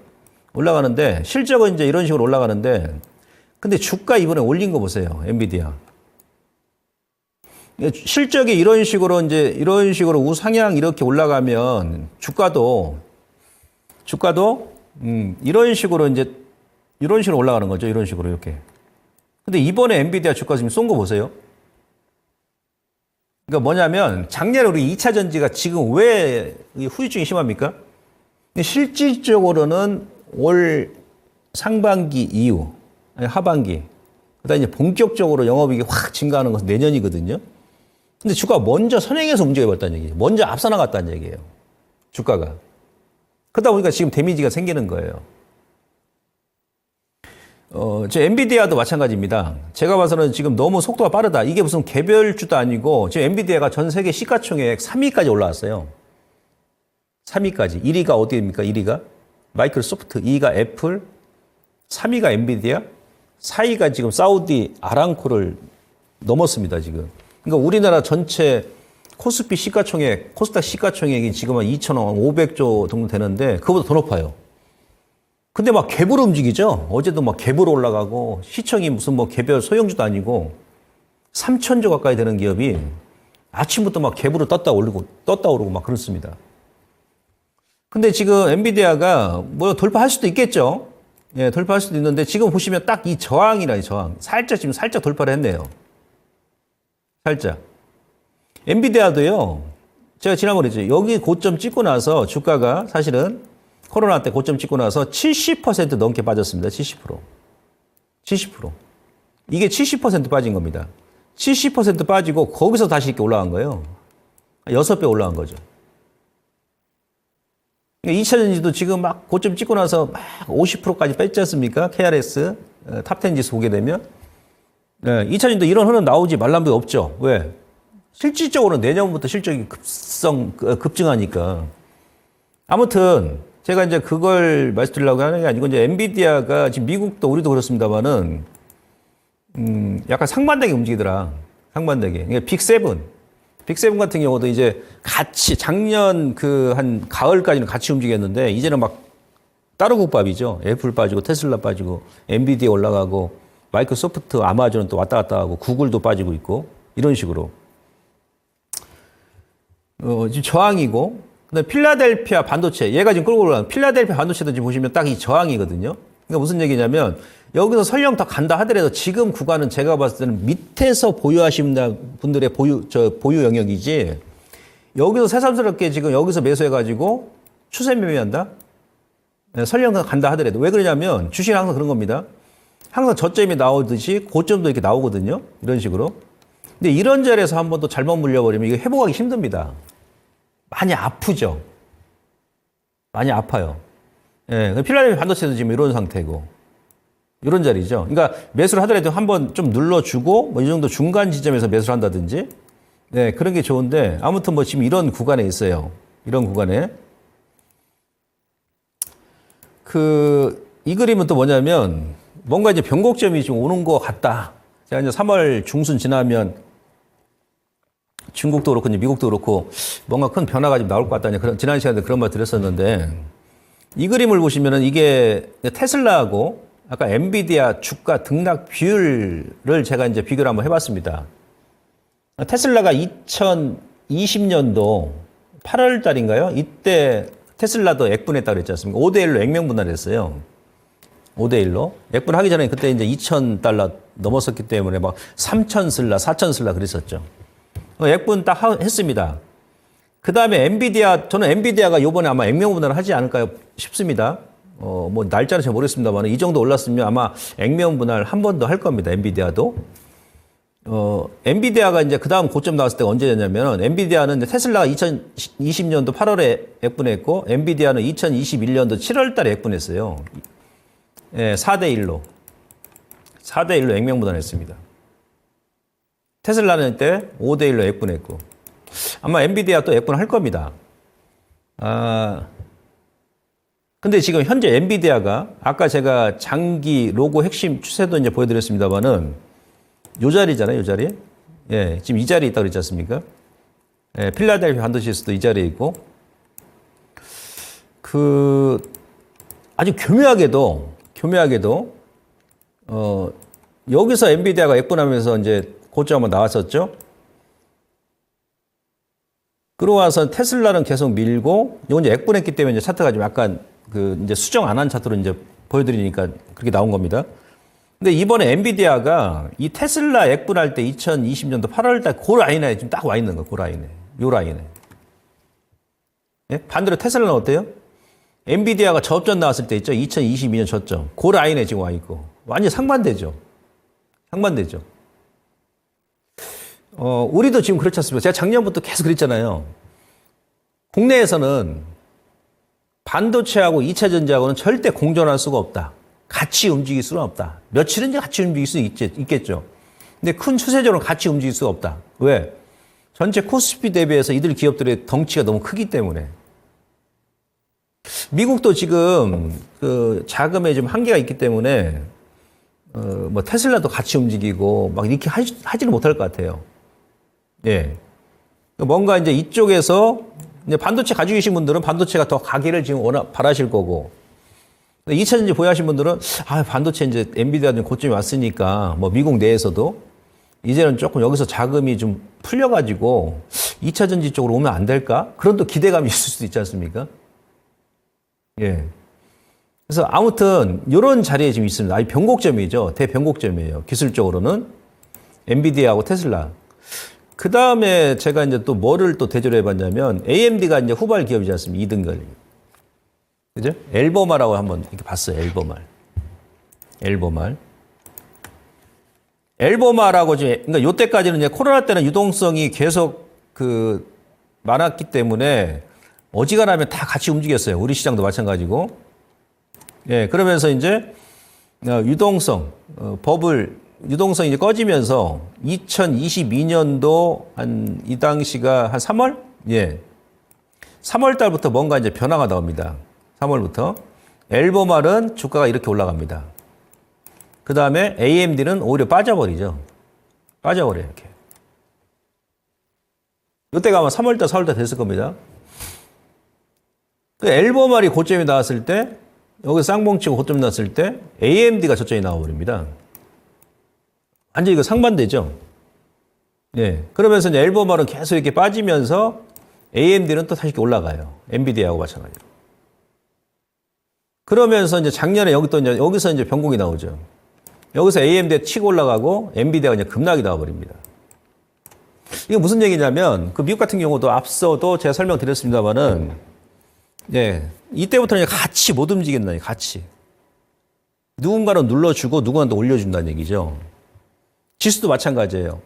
올라가는데 실적은 이제 이런 식으로 올라가는데 근데 주가 이번에 올린 거 보세요. 엔비디아. 실적이 이런 식으로 우상향 이렇게 올라가면 주가도 이런 식으로 올라가는 거죠. 이런 식으로 이렇게. 근데 이번에 엔비디아 주가 지금 쏜 거 보세요. 그러니까 뭐냐면 작년에 우리 2차 전지가 지금 왜 후유증이 심합니까? 실질적으로는 올 상반기 이후, 아니 하반기, 그다음에 이제 본격적으로 영업이익이 확 증가하는 것은 내년이거든요. 근데 주가가 먼저 선행해서 움직여버렸다는 얘기예요. 먼저 앞서 나갔다는 얘기예요. 주가가. 그러다 보니까 지금 데미지가 생기는 거예요. 저 엔비디아도 마찬가지입니다. 제가 봐서는 지금 너무 속도가 빠르다. 이게 무슨 개별주도 아니고 지금 엔비디아가 전 세계 시가총액 3위까지 올라왔어요. 3위까지. 1위가 어디입니까? 1위가 마이크로소프트, 2위가 애플, 3위가 엔비디아, 4위가 지금 사우디 아람코를 넘었습니다. 지금. 그러니까 우리나라 전체 코스피 시가총액, 코스닥 시가총액이 지금 한 2,500조 정도 되는데 그거보다 더 높아요. 근데 막 갭으로 움직이죠. 어제도 막 갭으로 올라가고 시청이 무슨 뭐 개별 소형주도 아니고 3,000조 가까이 되는 기업이 아침부터 막 갭으로 떴다 오르고 막 그렇습니다. 근데 지금 엔비디아가 뭐 돌파할 수도 있겠죠. 예, 돌파할 수도 있는데 지금 보시면 딱 이 저항이라 이 저항. 지금 살짝 돌파를 했네요. 살짝. 엔비디아도요. 제가 지난번에 했죠. 여기 고점 찍고 나서 주가가 사실은 코로나 때 고점 찍고 나서 70% 넘게 빠졌습니다. 70%. 70%. 이게 70% 빠진 겁니다. 70% 빠지고 거기서 다시 이렇게 올라간 거예요. 6배 올라간 거죠. 2차 전지도 지금 막 고점 찍고 나서 막 50%까지 뺐지 않습니까? KRS, 탑10 지수 보게 되면. 네, 2차 전지도 이런 흐름 나오지 말란 게 없죠. 왜? 실질적으로 내년부터 실적이 급증하니까. 아무튼, 제가 이제 그걸 말씀드리려고 하는 게 아니고, 이제 엔비디아가 지금 미국도 우리도 그렇습니다만은, 약간 상반되게 움직이더라. 상반되게. 그러니까 빅세븐 같은 경우도 이제 같이, 작년 한 가을까지는 같이 움직였는데, 이제는 막 따로국밥이죠. 애플 빠지고, 테슬라 빠지고, 엔비디아 올라가고, 마이크로소프트, 아마존은 또 왔다 갔다 하고, 구글도 빠지고 있고, 이런 식으로. 지금 저항이고, 근데 필라델피아 반도체, 얘가 지금 끌고 올라가는 필라델피아 반도체도 지금 보시면 딱 이 저항이거든요. 그러니까 무슨 얘기냐면 여기서 설령 더 간다 하더라도 지금 구간은 제가 봤을 때는 밑에서 보유하시는 분들의 보유 영역이지 여기서 새삼스럽게 지금 여기서 매수해가지고 추세 매매한다? 설령 간다 하더라도 왜 그러냐면 주식은 항상 그런 겁니다. 항상 저점이 나오듯이 고점도 이렇게 나오거든요. 이런 식으로. 근데 이런 자리에서 한번 또 잘못 물려버리면 이게 회복하기 힘듭니다. 많이 아프죠. 많이 아파요. 예, 필라델피아 반도체도 지금 이런 상태고, 이런 자리죠. 그러니까 매수를 하더라도 한번 좀 눌러주고, 뭐 이 정도 중간 지점에서 매수를 한다든지, 네, 그런 게 좋은데, 아무튼 뭐 지금 이런 구간에 있어요. 이런 구간에. 이 그림은 또 뭐냐면, 뭔가 이제 변곡점이 좀 오는 것 같다. 제가 이제 3월 중순 지나면, 중국도 그렇고 이제 미국도 그렇고 뭔가 큰 변화가 좀 나올 것 같다는 그런 지난 시간에 그런 말 드렸었는데 이 그림을 보시면은 이게 테슬라하고 아까 엔비디아 주가 등락 비율을 제가 이제 비교를 한번 해봤습니다. 테슬라가 2020년도 8월 달인가요? 이때 테슬라도 액분했다 그랬지 않습니까? 5대1로 액면 분할했어요. 5대1로. 액분하기 전에 그때 이제 $2,000 넘었었기 때문에 막 3,000슬라, 4,000슬라 그랬었죠. 액분 딱 했습니다. 그 다음에 저는 엔비디아가 요번에 아마 액면 분할을 하지 않을까 싶습니다. 뭐 날짜는 잘 모르겠습니다만 이 정도 올랐으면 아마 액면 분할 한 번 더 할 겁니다. 엔비디아도. 엔비디아가 이제 그 다음 고점 나왔을 때가 언제였냐면 엔비디아는 이제 테슬라가 2020년도 8월에 액분했고 엔비디아는 2021년도 7월 달에 액분했어요. 예, 4대1로. 4대1로 액면 분할했습니다. 테슬라는 때 5대1로 액분했고 아마 엔비디아 또 액분할 겁니다. 근데 지금 현재 엔비디아가 아까 제가 장기 로고 핵심 추세도 이제 보여드렸습니다만은 요 자리잖아요, 요 자리. 예, 지금 이 자리에 있다고 그랬지 않습니까? 예, 필라델피아 반도체에서도 이 자리에 있고 아주 교묘하게도 여기서 엔비디아가 액분하면서 이제 고점 한번 나왔었죠. 그러고와서 테슬라는 계속 밀고, 이건 이제 액분했기 때문에 이제 차트가 좀 약간 이제 수정 안 한 차트로 이제 보여드리니까 그렇게 나온 겁니다. 근데 이번에 엔비디아가 이 테슬라 액분할 때 2020년도 8월 달 그 라인에 지금 딱 와 있는 거예요. 그 라인에. 요 라인에. 예? 반대로 테슬라는 어때요? 엔비디아가 저점 나왔을 때 있죠. 2022년 저점. 그 라인에 지금 와 있고. 완전 상반되죠. 상반되죠. 우리도 지금 그렇지 않습니까? 제가 작년부터 계속 그랬잖아요. 국내에서는 반도체하고 2차 전지하고는 절대 공존할 수가 없다. 같이 움직일 수는 없다. 며칠은 같이 움직일 수 있겠죠. 근데 큰 추세적으로 같이 움직일 수가 없다. 왜? 전체 코스피 대비해서 이들 기업들의 덩치가 너무 크기 때문에. 미국도 지금 그 자금에 좀 한계가 있기 때문에 뭐 테슬라도 같이 움직이고 막 이렇게 하지는 못할 것 같아요. 예. 뭔가 이제 이쪽에서 이제 반도체 가지고 계신 분들은 반도체가 더 가기를 지금 워낙 바라실 거고. 2차 전지 보유하신 분들은 반도체 이제 엔비디아 좀 고점이 왔으니까 뭐 미국 내에서도 이제는 조금 여기서 자금이 좀 풀려가지고 2차 전지 쪽으로 오면 안 될까? 그런 또 기대감이 있을 수도 있지 않습니까? 예. 그래서 아무튼 이런 자리에 지금 있습니다. 아니 변곡점이죠. 대변곡점이에요. 기술적으로는 엔비디아하고 테슬라. 그 다음에 제가 이제 또 뭐를 또 대조를 해봤냐면 AMD가 이제 후발 기업이지 않습니까? 2등급. 그죠? 엘버마라고 한번 이렇게 봤어요. 엘버마라고 지금 그러니까 요때까지는 이제 코로나 때는 유동성이 계속 많았기 때문에 어지간하면 다 같이 움직였어요. 우리 시장도 마찬가지고. 예, 그러면서 이제 유동성이 이제 꺼지면서 2022년도 이 당시가 한 3월? 예. 3월 달부터 뭔가 이제 변화가 나옵니다. 3월부터. 엘버말은 주가가 이렇게 올라갑니다. 그 다음에 AMD는 오히려 빠져버리죠. 빠져버려요, 이렇게. 이때가 아마 3월달, 4월달 됐을 겁니다. 그 엘버말이 고점이 나왔을 때, 여기서 쌍봉치고 고점 나왔을 때, AMD가 저점이 나와버립니다. 완전히 이거 상반되죠? 예. 그러면서 이제 엘버말은 계속 이렇게 빠지면서 AMD는 또 다시 이렇게 올라가요. 엔비디아하고 마찬가지로. 그러면서 이제 작년에 여기서 이제 변곡이 나오죠. 여기서 AMD가 치고 올라가고 엔비디아가 이제 급락이 나와버립니다. 이게 무슨 얘기냐면 그 미국 같은 경우도 앞서도 제가 설명드렸습니다만은 예, 이때부터는 이제 같이 못 움직인다는 얘기, 같이. 누군가는 눌러주고 누군가는 또 올려준다는 얘기죠. 지수도 마찬가지예요.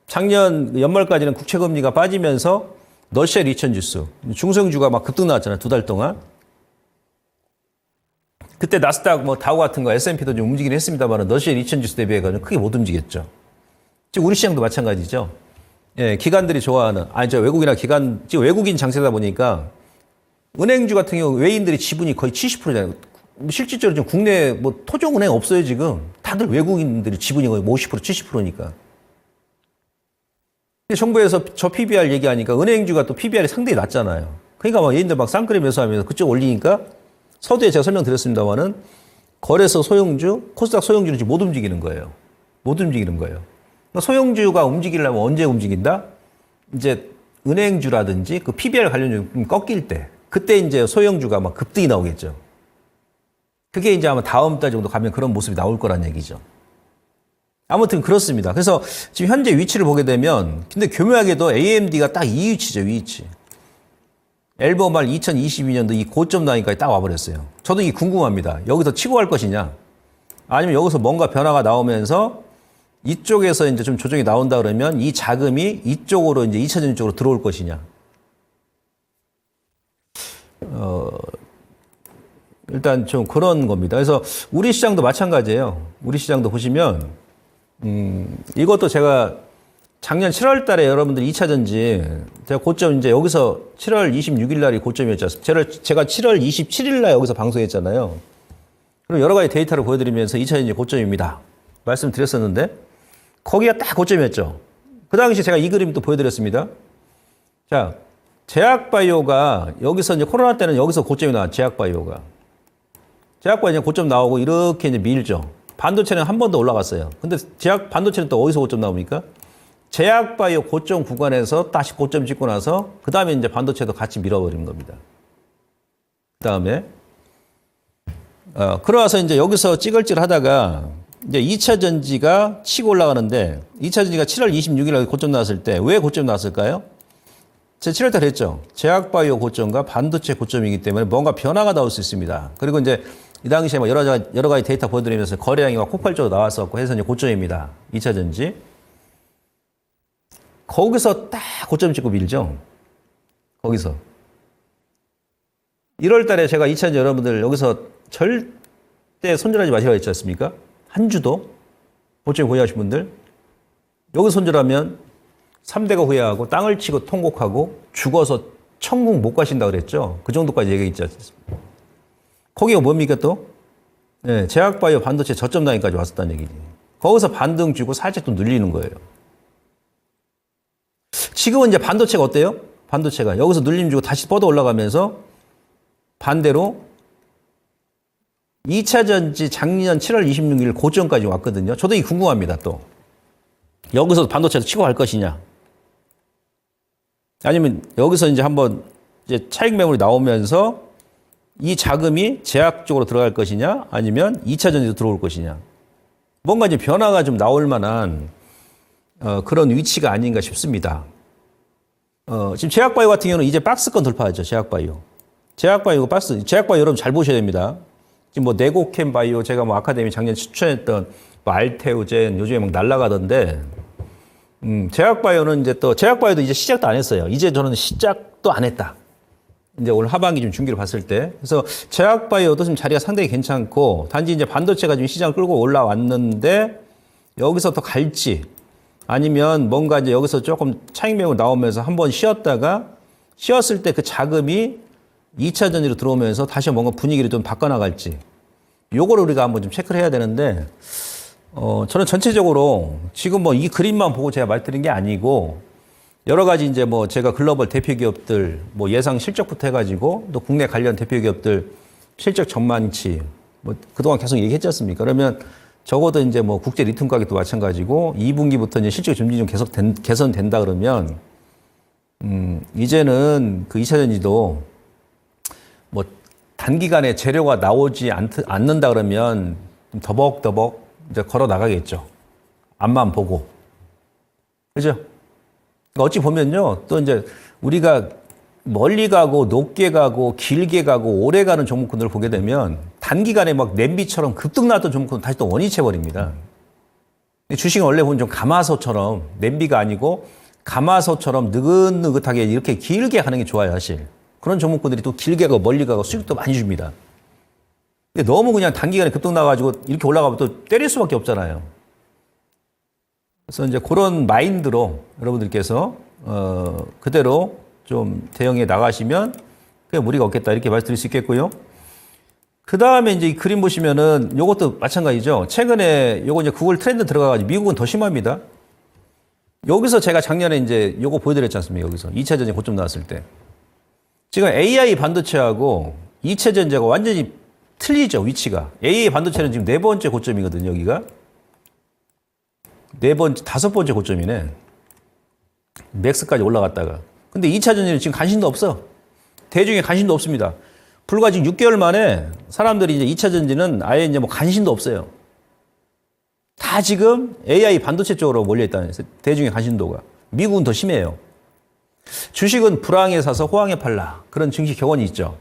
작년 연말까지는 국채금리가 빠지면서 러시아 2000 지수, 중성주가 막 급등 나왔잖아요. 2달 동안. 그때 나스닥 뭐 다우 같은 거 S&P도 좀 움직이긴 했습니다만 러시아 2000 지수 대비해가지고 크게 못 움직였죠. 지금 우리 시장도 마찬가지죠. 예, 기관들이 좋아하는, 지금 외국인 장세다 보니까 은행주 같은 경우 외인들이 지분이 거의 70%잖아요. 실질적으로 지금 국내 뭐 토종은행 없어요, 지금. 다들 외국인들이 지분이 거의 50%, 70%니까. 정부에서 저 PBR 얘기하니까 은행주가 또 PBR이 상당히 낮잖아요. 그러니까 막 얘네들 막 쌍끌이 매수하면서 그쪽 올리니까 서두에 제가 설명드렸습니다만은 거래소 소형주, 코스닥 소형주는 지금 못 움직이는 거예요. 못 움직이는 거예요. 소형주가 움직이려면 언제 움직인다? 이제 은행주라든지 그 PBR 관련주 좀 꺾일 때. 그때 이제 소형주가 막 급등이 나오겠죠. 그게 이제 아마 다음 달 정도 가면 그런 모습이 나올 거란 얘기죠. 아무튼 그렇습니다. 그래서 지금 현재 위치를 보게 되면 근데 교묘하게도 AMD가 딱 이 위치죠. 이 위치. 엘버말 2022년도 이 고점 라인까지 딱 와버렸어요. 저도 이게 궁금합니다. 여기서 치고 갈 것이냐 아니면 여기서 뭔가 변화가 나오면서 이쪽에서 이제 좀 조정이 나온다 그러면 이 자금이 이쪽으로 이제 2차 전지 쪽으로 들어올 것이냐. 일단 좀 그런 겁니다. 그래서 우리 시장도 마찬가지예요. 우리 시장도 보시면 이것도 제가 작년 7월 달에 여러분들 2차 전지 제가 고점 이제 여기서 7월 26일 날이 고점이었지 않습니까? 제가 7월 27일 날 여기서 방송했잖아요. 그럼 여러 가지 데이터를 보여드리면서 2차 전지 고점입니다. 말씀드렸었는데 거기가 딱 고점이었죠. 그 당시 제가 이 그림 또 보여드렸습니다. 자, 제약바이오가 여기서 이제 코로나 때는 여기서 고점이 나왔죠. 제약바이오가 이제 고점 나오고 이렇게 이제 밀죠. 반도체는 한 번 더 올라갔어요. 근데 반도체는 또 어디서 고점 나옵니까? 제약바이오 고점 구간에서 다시 고점 찍고 나서 그 다음에 이제 반도체도 같이 밀어버리는 겁니다. 그 다음에 그러고서 이제 여기서 찌글찌글 하다가 이제 2차 전지가 치고 올라가는데 2차 전지가 7월 26일 날 고점 나왔을 때 왜 고점 나왔을까요? 제가 7월 달 했죠. 제약바이오 고점과 반도체 고점이기 때문에 뭔가 변화가 나올 수 있습니다. 그리고 이제 이 당시에 뭐 여러 가지 데이터 보여드리면서 거래량이 막 폭발적으로 나왔었고 해서 이제 고점입니다. 2차 전지. 거기서 딱 고점 찍고 밀죠. 거기서. 1월 달에 제가 2차 전지 여러분들 여기서 절대 손절하지 마시라고 했지 않습니까? 한 주도. 고점에 보유하신 분들. 여기 손절하면 3대가 후회하고 땅을 치고 통곡하고 죽어서 천국 못 가신다 그랬죠. 그 정도까지 얘기했지 않습니까? 거기가 뭡니까 또? 네, 제약바이오 반도체 저점 단위까지 왔었다는 얘기지. 거기서 반등 주고 살짝 또 눌리는 거예요. 지금은 이제 반도체가 어때요? 반도체가 여기서 눌림 주고 다시 뻗어 올라가면서 반대로 2차 전지 작년 7월 26일 고점까지 왔거든요. 저도 이 궁금합니다, 또. 여기서 반도체도 치고 갈 것이냐? 아니면 여기서 이제 한번 이제 차익 매물이 나오면서 이 자금이 제약 쪽으로 들어갈 것이냐? 아니면 2차 전지로 들어올 것이냐? 뭔가 이제 변화가 좀 나올 만한 그런 위치가 아닌가 싶습니다. 지금 제약바이오 같은 경우는 이제 박스권 돌파하죠. 제약바이오. 제약바이오 여러분 잘 보셔야 됩니다. 지금 뭐 네고캠 바이오 제가 뭐 아카데미 작년 추천했던 뭐 알테오젠 요즘에 막 날라가던데 제약바이오는 이제 또 제약바이오도 이제 시작도 안 했어요. 이제 저는 시작도 안 했다. 이제 올 하반기 좀 중기를 봤을 때. 그래서 제약바이오도 지금 자리가 상당히 괜찮고 단지 이제 반도체가 지금 시장 끌고 올라왔는데 여기서 더 갈지 아니면 뭔가 이제 여기서 조금 차익 매물 나오면서 한번 쉬었을 때 그 자금이 2차 전지로 들어오면서 다시 뭔가 분위기를 좀 바꿔나갈지 요거를 우리가 한번 좀 체크를 해야 되는데 저는 전체적으로 지금 뭐 이 그림만 보고 제가 말드린 게 아니고 여러 가지 이제 뭐 제가 글로벌 대표 기업들 뭐 예상 실적부터 해가지고 또 국내 관련 대표 기업들 실적 전망치 뭐 그동안 계속 얘기했지 않습니까? 그러면 적어도 이제 뭐 국제 리튬 가격도 마찬가지고 2분기부터 이제 실적 점진이 좀 계속 개선된다 그러면 이제는 그 2차 전지도 뭐 단기간에 재료가 나오지 않는다 그러면 좀 더벅더벅 이제 걸어 나가겠죠. 앞만 보고. 그죠? 그러니까 어찌 보면요. 또 이제 우리가 멀리 가고 높게 가고 길게 가고 오래 가는 종목군들을 보게 되면 단기간에 막 냄비처럼 급등 나왔던 종목군은 다시 또 원위치 해버립니다. 주식은 원래 보면 좀 가마솥처럼 냄비가 아니고 가마솥처럼 느긋느긋하게 이렇게 길게 가는 게 좋아요, 사실. 그런 종목군들이 또 길게 가고 멀리 가고 수익도 많이 줍니다. 근데 너무 그냥 단기간에 급등 나가지고 이렇게 올라가면 또 때릴 수밖에 없잖아요. 그래서 이제 그런 마인드로 여러분들께서 그대로 좀 대응해 나가시면 그게 무리가 없겠다 이렇게 말씀드릴 수 있겠고요. 그 다음에 이제 이 그림 보시면은 요것도 마찬가지죠. 최근에 요거 이제 구글 트렌드 들어가가지고 미국은 더 심합니다. 여기서 제가 작년에 이제 요거 보여드렸지 않습니까? 여기서 2차 전지 고점 나왔을 때. 지금 AI 반도체하고 2차 전지가 완전히 틀리죠, 위치가. AI 반도체는 지금 4번째 고점이거든요, 여기가. 5번째 고점이네. 맥스까지 올라갔다가. 근데 2차 전지는 지금 관심도 없어. 대중에 관심도 없습니다. 불과 지금 6개월 만에 사람들이 이제 2차 전지는 아예 이제 뭐 관심도 없어요. 다 지금 AI 반도체 쪽으로 몰려있다는 대중의 관심도가. 미국은 더 심해요. 주식은 불황에 사서 호황에 팔라. 그런 증시 격언이 있죠.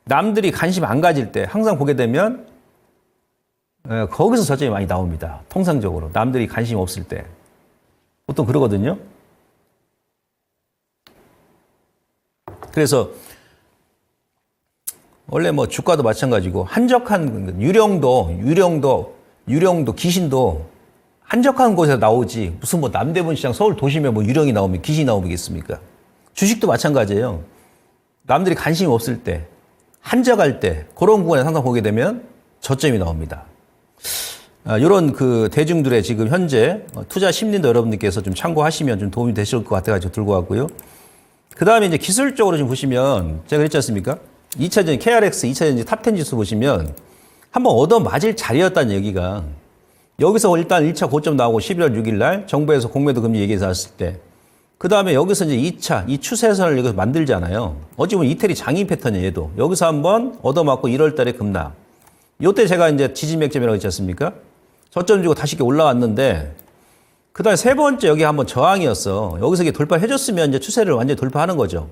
남들이 관심 안 가질 때 항상 보게 되면 거기서 저점이 많이 나옵니다. 통상적으로. 남들이 관심 없을 때. 보통 그러거든요. 그래서 원래 뭐 주가도 마찬가지고 한적한 유령도 귀신도 한적한 곳에서 나오지 무슨 뭐 남대문 시장 서울 도심에 뭐 유령이 나오면 귀신이 나오겠습니까? 주식도 마찬가지예요. 남들이 관심이 없을 때 한적할 때 그런 구간에 항상 보게 되면 저점이 나옵니다. 이런 그 대중들의 지금 현재 투자 심리도 여러분들께서 좀 참고하시면 좀 도움이 되실 것 같아가지고 들고 왔고요. 그 다음에 이제 기술적으로 좀 보시면 제가 그랬지 않습니까? 2차 전지 KRX 2차 전지 탑10 지수 보시면 한번 얻어 맞을 자리였다는 얘기가 여기서 일단 1차 고점 나오고 11월 6일 날 정부에서 공매도 금리 얘기해서 왔을 때 그 다음에 여기서 이제 2차 이 추세선을 여기서 만들잖아요. 어찌 보면 이태리 장인 패턴이에요, 얘도. 여기서 한번 얻어맞고 1월 달에 급락. 요때 제가 이제 지지맥점이라고 했지 않습니까? 저점 주고 다시 이렇게 올라왔는데 그 다음에 세 번째 여기 한번 저항이었어. 여기서 이게 돌파해줬으면 이제 추세를 완전히 돌파하는 거죠.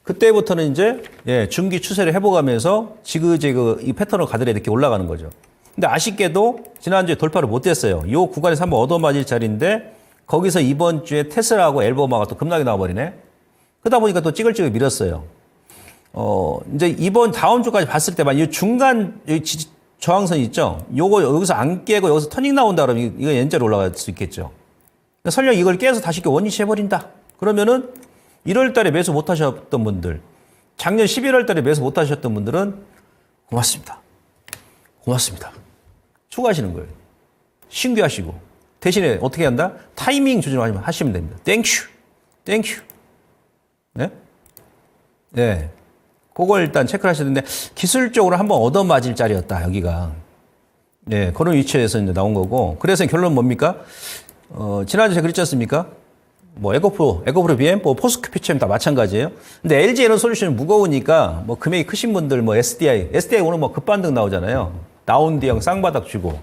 그때부터는 이제 중기 추세를 해보가면서 지그재그 이 패턴을 가더라 이렇게 올라가는 거죠. 근데 아쉽게도 지난주에 돌파를 못했어요. 이 구간에서 한번 얻어맞을 자리인데 거기서 이번 주에 테슬라하고 엘버마가 또 급락이 나와버리네. 그러다 보니까 또 찌글찌글 밀었어요. 이제 이번 다음 주까지 봤을 때만 이 중간 저항선 있죠? 요거 여기서 안 깨고 여기서 터닝 나온다 그러면 이거 N자로 올라갈 수 있겠죠. 설령 이걸 깨서 다시 원위치 해버린다. 그러면은 1월 달에 매수 못 하셨던 분들, 작년 11월 달에 매수 못 하셨던 분들은 고맙습니다. 고맙습니다. 추가하시는 거예요. 신규하시고. 대신에 어떻게 한다? 타이밍 조절하시면 됩니다. 땡큐. 땡큐. 네? 네. 그걸 일단 체크를 하셔야 되는데, 기술적으로 한번 얻어맞을 자리였다, 여기가. 네. 그런 위치에서 이제 나온 거고. 그래서 결론은 뭡니까? 지난주에 제가 그랬지 않습니까? 뭐, 에코프로 BM, 뭐, 포스코 피처엠 다 마찬가지예요. 근데 LG 에너솔루션이 무거우니까, 뭐, 금액이 크신 분들, 뭐, SDI 오늘 뭐, 급반등 나오잖아요. 라운드형 쌍바닥 주고.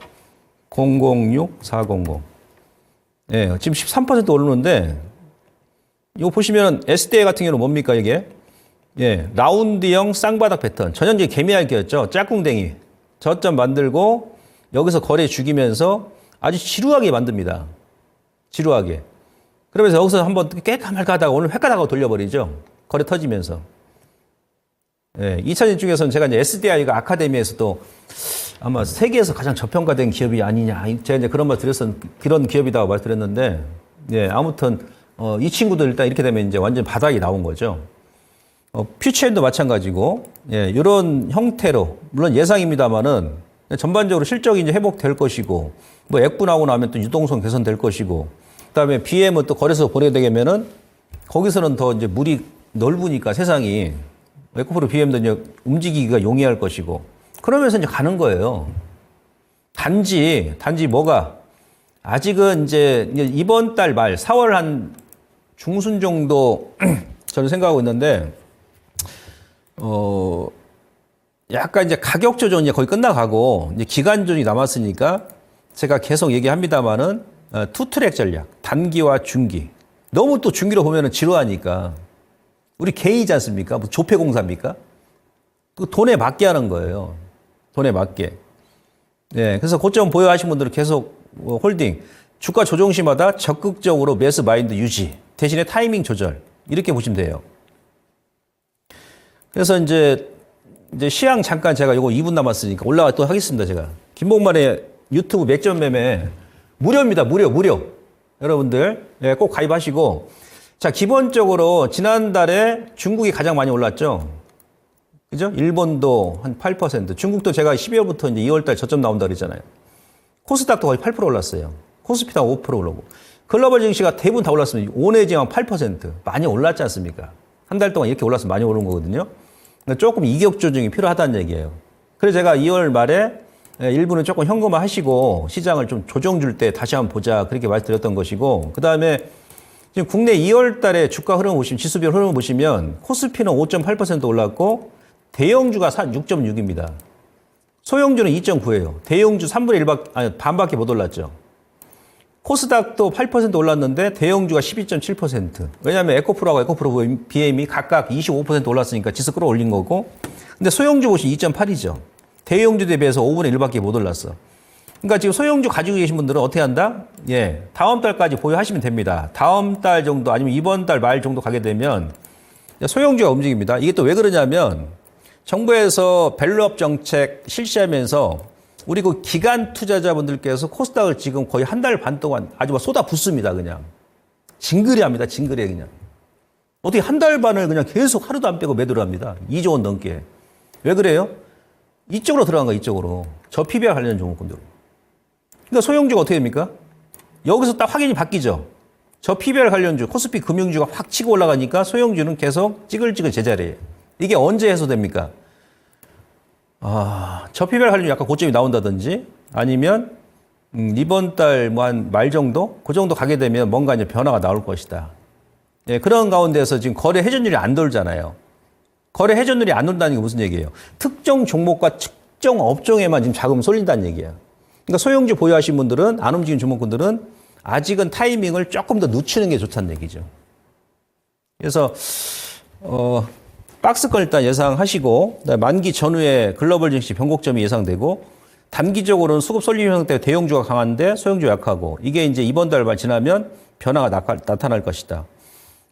006, 400. 예, 지금 13% 오르는데, 이거 보시면 SDI 같은 경우는 뭡니까, 이게? 예, 라운드형 쌍바닥 패턴. 전형적인 개미알기였죠. 짝꿍댕이. 저점 만들고, 여기서 거래 죽이면서 아주 지루하게 만듭니다. 지루하게. 그러면서 여기서 한번 깨까 말까 하다가 오늘 획가다가 돌려버리죠. 거래 터지면서. 예, 2차전 중에서는 제가 이제 SDI가 아카데미에서도 아마 세계에서 가장 저평가된 기업이 아니냐. 제가 이제 그런 말 그런 기업이라고 말드렸는데, 예, 아무튼, 이 친구들 일단 이렇게 되면 이제 완전 바닥이 나온 거죠. 퓨처엠도 마찬가지고, 예, 이런 형태로, 물론 예상입니다만은 전반적으로 실적이 이제 회복될 것이고, 뭐 액분하고 나면 또 유동성 개선될 것이고, 그 다음에 BM은 또 거래소 보내게 되면은 거기서는 더 이제 물이 넓으니까 세상이 에코프로 BM도 이제 움직이기가 용이할 것이고, 그러면서 이제 가는 거예요. 단지 뭐가 아직은 이제 이번 달 말 4월 한 중순 정도 저는 생각하고 있는데 약간 이제 가격 조정이 거의 끝나가고 이제 기간 조정이 남았으니까 제가 계속 얘기합니다만은 투트랙 전략, 단기와 중기. 너무 또 중기로 보면은 지루하니까 우리 개이지 않습니까? 뭐 조폐공사입니까? 그 돈에 맞게 하는 거예요. 돈에 맞게. 네, 그래서 고점 보유하신 분들은 계속 홀딩, 주가 조정 시마다 적극적으로 매수 마인드 유지, 대신에 타이밍 조절 이렇게 보시면 돼요. 그래서 이제 시황 잠깐 제가 이거 2분 남았으니까 올라가 또 하겠습니다. 제가 김봉만의 유튜브 맥점 매매 무료입니다. 무료. 여러분들 예, 꼭 가입하시고. 자, 기본적으로 지난달에 중국이 가장 많이 올랐죠. 그죠? 일본도 한 8%, 중국도 제가 12월부터 이제 2월달 저점 나온다 그랬잖아요. 코스닥도 거의 8% 올랐어요. 코스피도 5% 올라오고. 글로벌 증시가 대부분 다 올랐습니다. 5 내지 한 8%. 많이 올랐지 않습니까? 한 달 동안 이렇게 올라서 많이 오른 거거든요. 그러니까 조금 이격 조정이 필요하다는 얘기예요. 그래서 제가 2월 말에 일부는 조금 현금화 하시고 시장을 좀 조정 줄 때 다시 한번 보자. 그렇게 말씀드렸던 것이고. 그 다음에 지금 국내 2월 달에 주가 흐름 보시면, 지수별 흐름 보시면 코스피는 5.8% 올랐고 대형주가 6.6입니다. 소형주는 2.9예요. 대형주 3분의 1밖에, 아니, 반밖에 못 올랐죠. 코스닥도 8% 올랐는데 대형주가 12.7%. 왜냐하면 에코프로하고 에코프로 BM이 각각 25% 올랐으니까 지수 끌어올린 거고. 근데 소형주 보시면 2.8이죠. 대형주 대비해서 5분의 1밖에 못 올랐어. 그러니까 지금 소형주 가지고 계신 분들은 어떻게 한다? 예, 다음 달까지 보유하시면 됩니다. 다음 달 정도 아니면 이번 달 말 정도 가게 되면 소형주가 움직입니다. 이게 또 왜 그러냐면 정부에서 밸류업 정책 실시하면서 우리 그 기간 투자자분들께서 코스닥을 지금 거의 한 달 반 동안 아주 막 쏟아 붓습니다. 그냥 징그레 합니다. 징그레 그냥. 어떻게 한 달 반을 그냥 계속 하루도 안 빼고 매도를 합니다. 2조 원 넘게. 왜 그래요? 이쪽으로 들어간 거야. 이쪽으로. 저 PBR 관련 종목군들. 그러니까 소형주가 어떻게 됩니까? 여기서 딱 확인이 바뀌죠. 저 PBR 관련주, 코스피 금융주가 확 치고 올라가니까 소형주는 계속 찌글찌글 제자리예요. 이게 언제 해소됩니까? 저 PBR 관련주 약간 고점이 나온다든지 아니면 이번 달 뭐 한 말 정도? 그 정도 가게 되면 뭔가 이제 변화가 나올 것이다. 예, 그런 가운데서 지금 거래 회전율이 안 돌잖아요. 거래 회전율이 안 돌다는 게 무슨 얘기예요? 특정 종목과 특정 업종에만 지금 자금 쏠린다는 얘기예요. 그러니까 소형주 보유하신 분들은, 안 움직이는 종목군들은 아직은 타이밍을 조금 더 늦추는 게 좋다는 얘기죠. 그래서 박스권 일단 예상하시고, 만기 전후에 글로벌 증시 변곡점이 예상되고, 단기적으로는 수급 솔림 형태 때문에 대형주가 강한데 소형주 약하고, 이게 이제 이번 달만 지나면 변화가 나타날 것이다.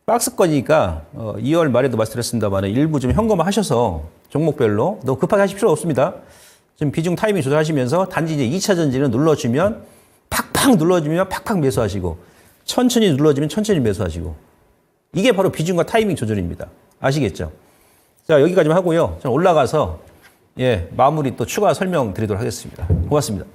박스권이니까 2월 말에도 말씀드렸습니다만 일부 좀 현금화하셔서 종목별로 너무 급하게 하실 필요 없습니다. 지금 비중 타이밍 조절하시면서 단지 이제 2차 전지는 눌러주면 팍팍 눌러주면 팍팍 매수하시고, 천천히 눌러주면 천천히 매수하시고, 이게 바로 비중과 타이밍 조절입니다. 아시겠죠? 자, 여기까지만 하고요. 저는 올라가서 마무리 또 추가 설명 드리도록 하겠습니다. 고맙습니다.